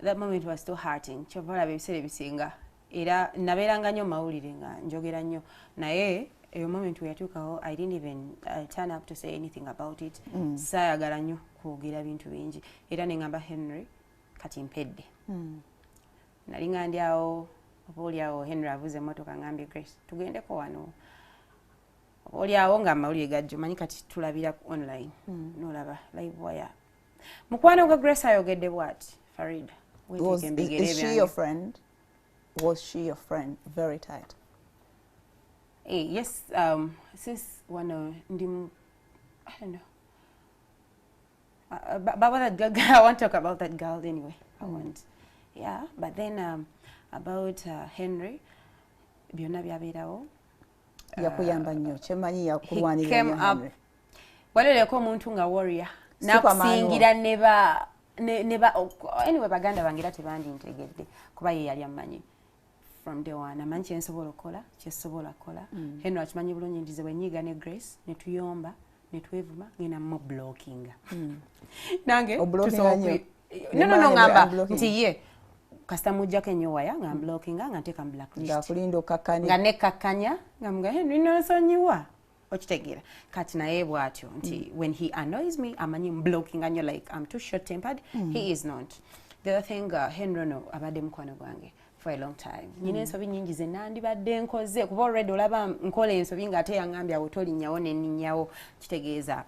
that moment was so hurting. Chovala bebisere bisinga era nabeeranga nnyo mawulire nga njogera nnyo naye eyo moment weyatuukawo I didn't even turn up to say anything about it. Saayagala nnyo kwogera bintu bingi era ne ngamba Henry kati mpedde. Nali nga ndi awo obaoliawo Henry avuze emmotoka ngambye Grace tugendeko wano obaoliawo nga amawulire gajjo manyi kati tulabira online nolaba live wire mukwano gwa Grace ayogedde bw'ati Farida is she your friend? Was she your friend very tight? Yes, since one I don't know about that girl, I won't talk about that girl anyway. I won't. Yeah, but then about Henry, byonna byabeerawo. Yakuyamba nnyo, kyemanyi yakulwanira nnyo Henry. Waleleko omuntu nga warrior. Nakusingira neba anyway baganda bangira tebandintegedde kuba ye yali amanyi from day one amanyi kyensobola okukola kyesobola kukola. Henry akimanyi bulungi ndize bwenyiga ne Grace ne tuyomba ne twevuma ngena mo blocking. Nange no ngamba nti ye kasita mujjako ennyo waya nga blocking nga nteeka mu blacklist ng'akulinda okakkanya nga nekkakanya nga mga Henry nosonyiwa okitegeera kati naye bw'atyo nti when he annoys me amanyi blocking nnyo like I'm too short tempered. He is not. The other thing Henry no abadde mukwano gwange for a long time. Nyina ensobi nyingi ze nandibadde nkoze kuba already olaba nkola ensobi ng'ate yangambye awo tolinnyawo ne nninnyawo kitegeeza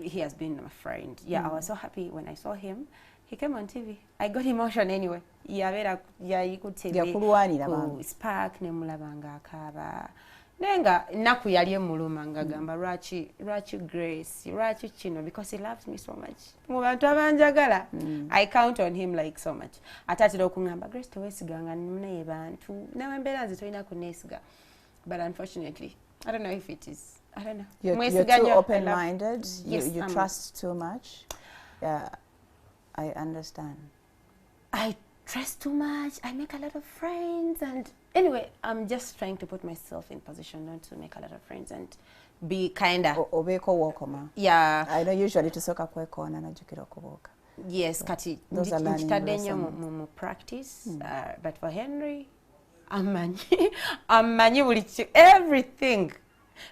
he has been my friend. Yeah, I was so happy when I saw him. He came on TV. I got emotion anyway. Yabeera yayikutte yakulwanira Spark ne mulabanga akaaba. Nenga naku yali emuluma nga gamba lwaki Grace lwaki kino because he loves me so much. Mu bantu abanjagala. I count on him like so much. Atatira okungamba Grace teweesiganga naye bantu nawe mbeera nze tolina kuneesiga. But unfortunately, I don't know if it is. I don't know. You're too open-minded. Yes, you trust too much. Yeah, I understand. I trust too much. I make a lot of friends and anyway, I'm just trying to put myself in position not to make a lot of friends and be kinda. Obeko wokoma. Yeah. I know usually to soka kwekona na jukira okuboka. Yes, kati ntitadde nnyo mu practice. But for Henry, amanyi buli everything.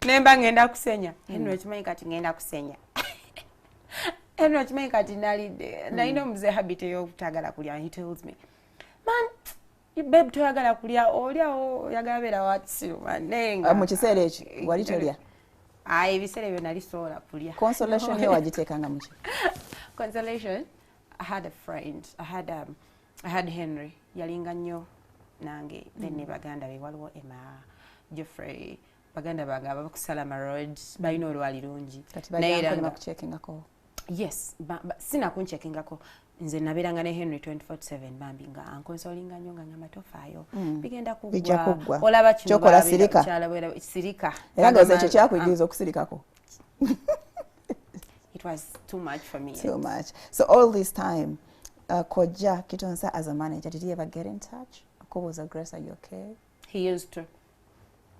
Nemba ngenda kusenya. Henry okimanyi kati ngenda kusenya. Henry okimanyi kati nalidde. Nalina omuze habit ey'obutagala kulya. He tells me, man, babe toyagala kulya olyawo oyagala beera watisiruma nenga. Mu kiseera ekyo wali tolya? Ebiseera ebyo nali sobola kulya. Consolation ye wagiteekanga mu ki? Consolation, I had a friend. I had Henry. Yalinga nnyo nange. Then ne baganda be waliwo Emma, Geoffrey. Baganda bange abakusala road balina olwali lungi. Kati baganda kuchekingako. Yes, sina kunchekingako. Nze nabeeranga ne Henry 24/7 bambi nga ankonsolinga nnyo nga ngamba tofaayo. Bigenda kuggwa. Olaba kino kyokola sirika. Sirika. Era nga ekyo kyakuyigiriza okusirikako. It was too much for me. Too much. So all this time, Koja Kitonsa as a manager, did he ever get in touch? Was Grace, are you okay? He used to.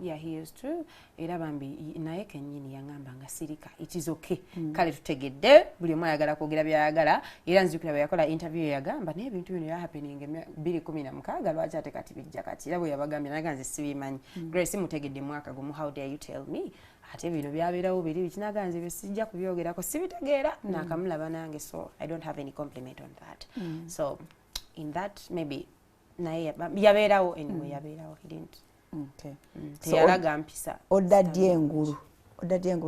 Yeah, he used to. Era bambi naye kennyini yangamba nga sirika. It is okay. Kale tutegedde buli omu ayagala kwogera byayagala era nzijukira bwe yakola interview yagamba naye ebintu bino bya happening 2016 lwaki ate kati bijja kati era bwe yabagambye naga nze sibimanyi. Grace mutegedde mwaka gumu, how dare you tell me? Ate bino byabeerawo biri bikinaga nze bye sijja kubyogerako sibitegeera nakamulaba nange, so I don't have any compliment on that. So in that maybe naye yabeerawo anyway yabeerawo he didn't. Okay. Teyalaga mpisa. Oddadde engulu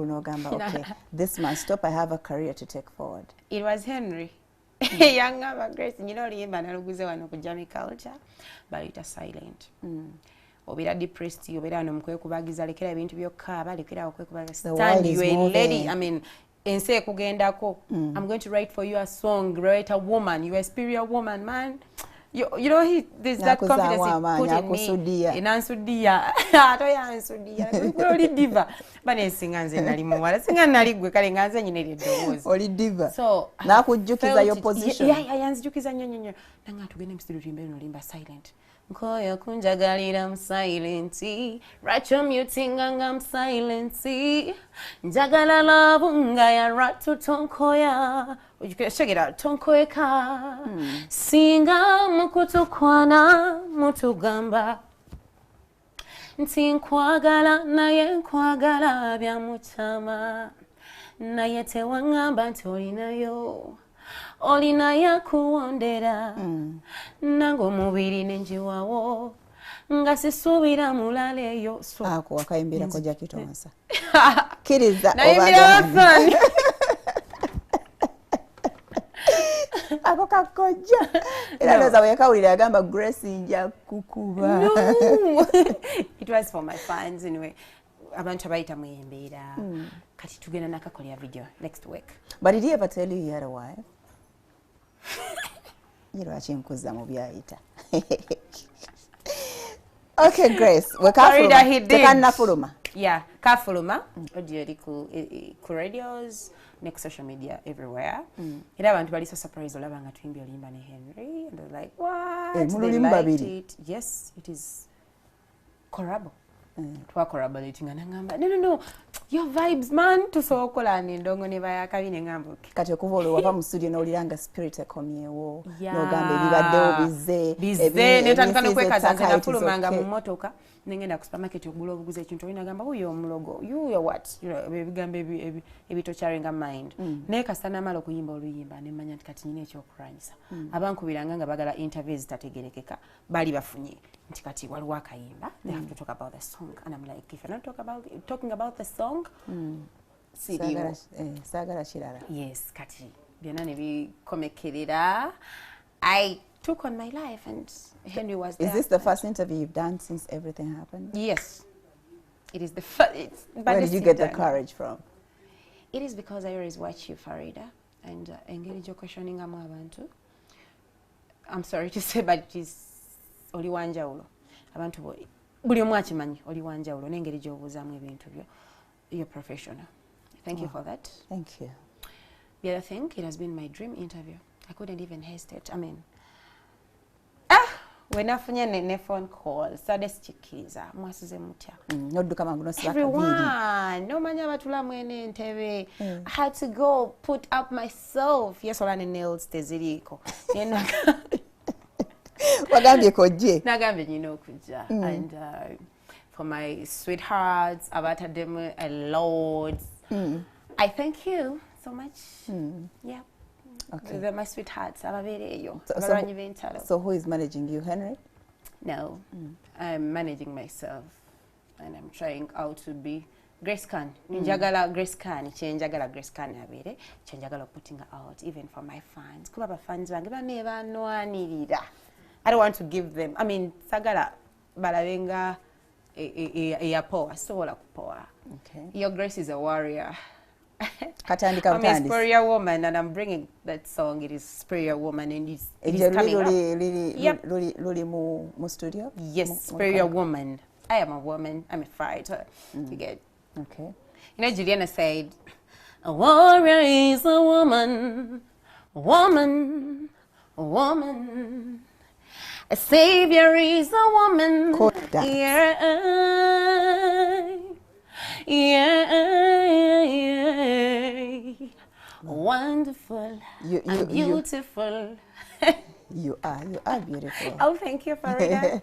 n'ogamba okay, this must stop, I have a career to take forward. It was Henry. Yangamba Grace, nyina oluyimba naluguze wano ku Jamie culture, but it is silent. Obeera depressed, obeera no mukwekubagiza lekera ebintu byokkaaba lekera okwekubagiza. Stand you a lady, I mean ensi ekugendako. I'm going to write for you a song, write a woman, you're a superior woman, man. You know, there's that confidence he put in me. Inansudia. Atoyansudia. Oli diva. Bane singa nze nali muwala. Singa nali gwe kale nganze nyine lidowoozi. Oli diva. So nakujjukiza your position. Yeah, yanzijukiza nnyo. Nanga tugende mu studio tuyimbe nolimba silent. Nkoyo kunjagalira mu silent. Racho mutinga nga mu silent. Njagala labunga ya ratu tonkoya. You can check it out. Tonkoeka. Singa mukutukwana mutugamba. Nti nkwagala naye nkwagala bya mutama. Naye tewangamba nti olinayo. Olinayo kuwondera. Nango mubiri nenjiwawo. Nga sisuubira mulaleyo. Ako wakayimbira ko Jackie Thomas. Kiriza obagamba. Ako kakoja. Era ndoza wekawulira agamba Grace nja kukuba. No. It was for my fans anyway. Abantu abayita muyembeera. Kati tugenda nakakolera video next week. But did he ever tell you had a wife? Yero achimkuza mu byayita. Okay, Grace. Farida, he did. Tekanafuluma. Yeah, kafuluma. Audio ku radios, next social media everywhere. Era abantu bali so surprised olaba nga twimbi olimba ne Henry and they're like, what? They liked it. Yes, it is corrabo. Twacollaborating ngamba no your vibes man tusokola ndongo ne bayakabine ngambuke kati okuvolo wava mu studio n'oliranga spirit ekomyewo n'ogamba ebibaddewo bize netandika kwekaza nze nafulumanga mu motoka nengenda ku supermarket ogula obuguze ekintu olina gamba uyo omulogo you what ebigambo ebitocharinga mind naye kasana malo kuyimba oluyimba nemanya nti kati nyine ekyokuranyisa abankubiranga nga bagala interviews tategerekeka bali bafunye nti kati waliwo akayimba they have to talk about the song and I'm like if you're not talking about the song sagala kirala yes kati byonna ne bikomekerera I took on my life and Henry was there. Is this the first interview you've done since everything happened? Yes. It is the first. Where did you get the courage from? It is because I always watch you, Farida, and engage your questioning abantu. I'm sorry to say, but it is oli wanjawulo. Abantu buli omu akimanyi oli wanjawulo n'engeri gy'obuuzaamu ebintu byo. You're professional. Thank you for that. Thank you. The other thing, it has been my dream interview. I couldn't even hesitate. I mean, when I find a phone call, Sades Chikiza, Mwasuze Mutya. Everyone, no manya batula mwene ntebe. I had to go put up myself. Yes, olane nails teziriko. Wagambye koje. Nagambye nyino kuja. And for my sweethearts, abata them a lot. I thank you so much. Yeah. Okay. They're my sweethearts. So who is managing you, Henry? No, I'm managing myself, and I'm trying out to be Grace Khan. Njagala Grace Khan. Njagala Grace Khan abere. Njagala putting out even for my fans. Kuba fans bange baneba noanirira. I don't want to give them. I mean, sagala balawenga ya power. Sola power. Okay. Your Grace is a warrior. I'm a superior woman and I'm bringing that song. It is superior woman and it is coming up. Yep. Mu studio? Yes, superior woman. I am a woman. I'm a fighter. You get. Okay. You know, Juliana said, a warrior is a woman, woman, woman. A savior is a woman. Yeah. Wonderful. And beautiful. You are beautiful. Oh, thank you, Farida.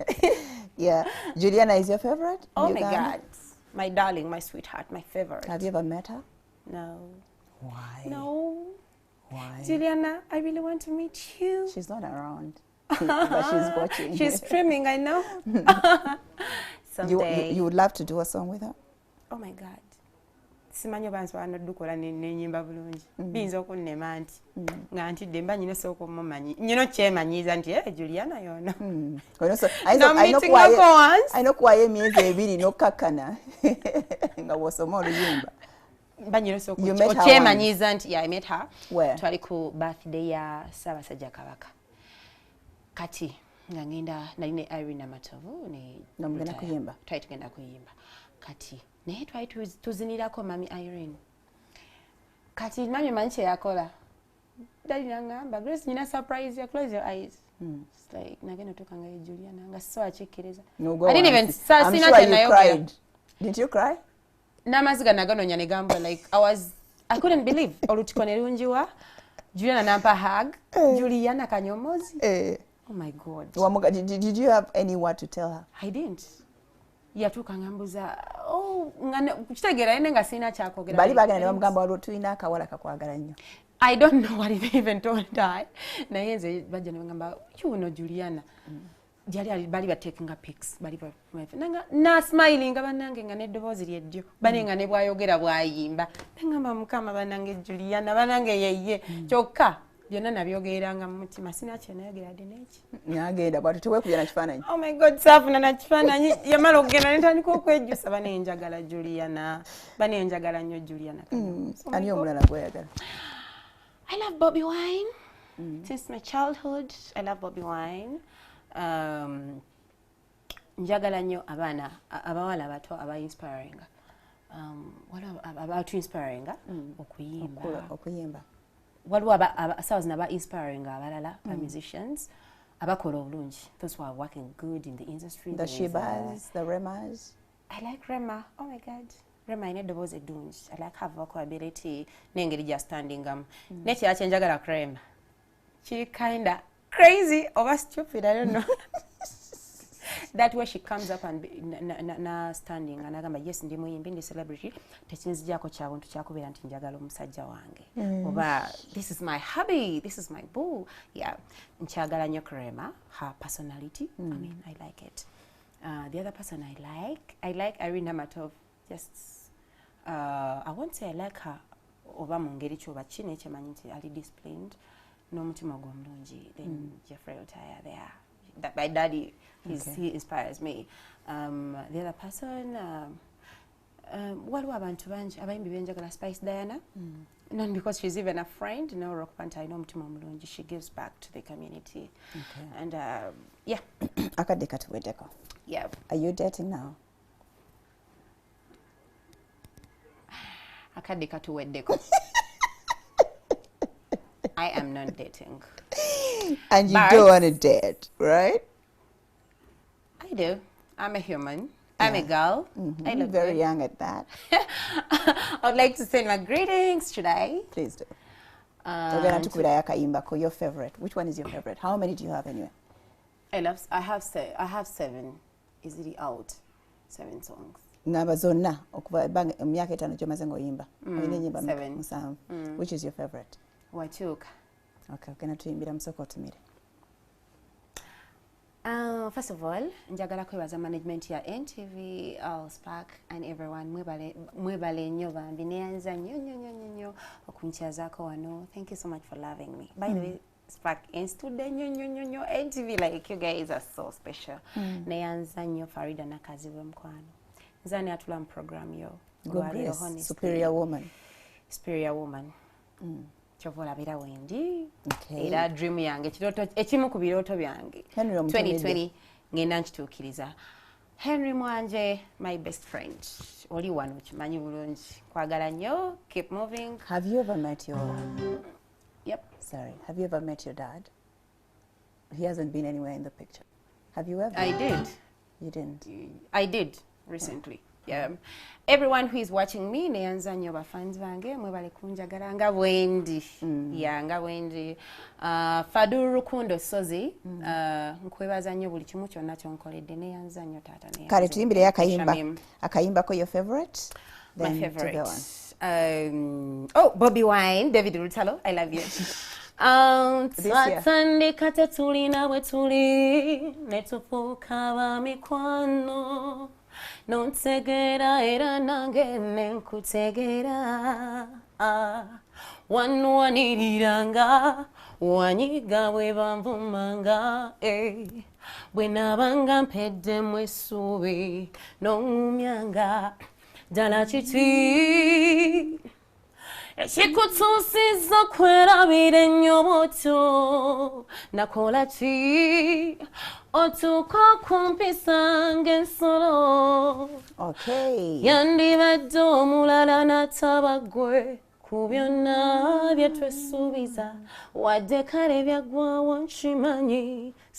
Yeah. Juliana is your favorite? Oh my God. My darling, my sweetheart, my favorite. Have you ever met her? No. Why? No. Why? Juliana, I really want to meet you. She's not around. But she's watching. She's streaming, I know. Someday. You would love to do a song with her? Oh my God. Simanyo bantu banodukola nenyimba bulungi. Binza okunnema nti nga ntidde mba nyina soko mumanyi. Nyino kyemanyiza nti Juliana yono. I know kwa emyezi ebiri nokkakana nga wosoma oluyimba. banyiroso okyemanyiza nti I met her. Twali ku birthday ya Ssaabasajja Kabaka. Kati nga ngenda nali ne Irene Amatovu ne ngenda kuyimba. Twali tugenda kuyimba. Kati naye twali tuzinirako mami Irene. Kati mami manyi kye yakola. Dali nangamba, Grace, nina surprise ya, close your eyes. It's like, nagenda tukanga ye Juliana, nga so achikiriza. I didn't even I'm sure you cried. Didn't you cry? Namaziga naganonya ne gamba, like, I couldn't believe. Olutiko ne lunjiwa, Juliana nampa hug, Juliana kanyomozi. Oh my God. Did you have any word to tell her? I didn't. Yatukanga mbuza, kukitegera ine nga sina kyakogera. Bali bagenda ne bamugamba waliwo tulina akawala kakwagala nnyo. I don't know what they even told her. Naye nze bajja ne bangamba, you know Juliana. Bali ba taking a pics, bali ba na smiling banange nga neddoboozi ly'eddyo. Bane nga ne bwayogera bwayimba. Ngamba mukama banange Juliana, banange yeye. Kyokka byonna nabyogeranga mu mutima, sina kye nayogera deneki. Nyagenda bwatu teweekubya na kifaananyi. Oh my God, saafuna na kifaananyi. Yamala okugenda netandika okwejjusa bane njagala Juliana. Bane njagala nnyo Juliana. Ani omulala gweyagala? I love Bobby Wine. Since my childhood, I love Bobby Wine. Njagala nnyo abaana abawala abato aba-inspiring. About-inspiring okuyimba. Waliwo abasawozi naba-inspiring abalala, musicians. Abakola obulungi. Those who are working good in the industry. The Shebas, the Remas. I like Rema. Oh my God. Rema ine eddoboozi eddungi. I like her vocal ability. N'engeri gya standing. N'ekirala kye njagala ku Rema. She kinda crazy or stupid, I don't know. That way she comes up and na standing and agamba, yes, ndi muyimbi, ndi celebrity. Tekinzijjako kyabuntu kyakubeera nti njagala omusajja wange. Oba this is my hubby, this is my boo. Yeah. Nkyagala nnyo ku Rema, her personality. I mean, I like it. The other person I like Irene Amatovu. Just I won't say I like her oba mu ngeri kyoba kino ekyemanyi nti ali disciplined n'omutima gw'omulungi. Then Jeffrey Otaya there. That my daddy, he inspires me. The other person, waliwo abantu bangi abayimbi benjagala Spice Diana. Not because she's even a friend, no, Rock Panta, I know omutima omulungi. She gives back to the community. And yeah. Akadde katuweddeko. Yeah. Are you dating now? Akadde katuweddeko. I am not dating. And you don't want to date, right? I do. I'm a human. I'm a girl. I look very good. young at that. I'd like to send my greetings today. Please do. Your favorite. Which one is your favorite? How many do you have anyway? I have 7. Is it out? 7 songs. Ngaba zonna okuva emyaka 5 gyomaze ng'oyimba. Olina ennyimba 7. Which is your favorite? Wachuka. Okay, ogenda tuyimbira musooka otumire. First of all, njagala kwebaza management ya NTV, Spark and everyone. Mwebale nnyo bambi neyanza nnyo okunkyazako wano. Thank you so much for loving me. By the way, Spark and student nnyo NTV, like you guys are so special. Neyanza nnyo Farida na kazi w'omukwano. Nzani atula mu program yo. Good Grace, Superior Woman. Superior Woman. Chovola bira wendi. Era dream yange ekimu ku birooto byange. 2020 ngenda nkituukiriza. Henry Mwanje, my best friend. Oli wano kimanyi bulungi. Kwagala nnyo. Keep moving. Have you ever met your... Yep. Sorry. Have you ever met your dad? He hasn't been anywhere in the picture. Have you ever? I did. You didn't? I did recently. Yeah. Everyone who is watching me, neyanza nnyo bafans bange, mwebale kunjagala nga bwendi. Yeah, nga bwendi. Fadulu Rukundo Sozi, nkwebaza nnyo buli kimu kyonna kyonkoledde, neyanza nnyo taata neyanza. Kale tuyimbire akayimbako your favorite? My favorite. Bobby Wine, David Rutalo, I love you. Twatandika tetulina bwe tuli, netufuuka ba mikwano. Nontegera era nange nenkutegera. Wano waniriranga, wanyiga bwe banvumanga. Bwe nabanga mpedde mu essuubi, n'ongumyanga. ddala kiti ekikutuusiza kwerabira ennyo bw'otyo nakola ki otuuka okumpisa ng'ensolo yandibadde omulala n'ataba ggwe ku byonna bye twesuubiza wadde kale byaggwawo nkimanyi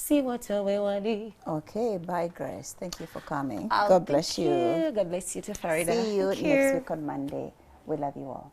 si bw'otyo bwe wali. Okay, bye Grace. Thank you for coming. God bless you. God bless you too, Farida. See you next week on Monday. We love you all.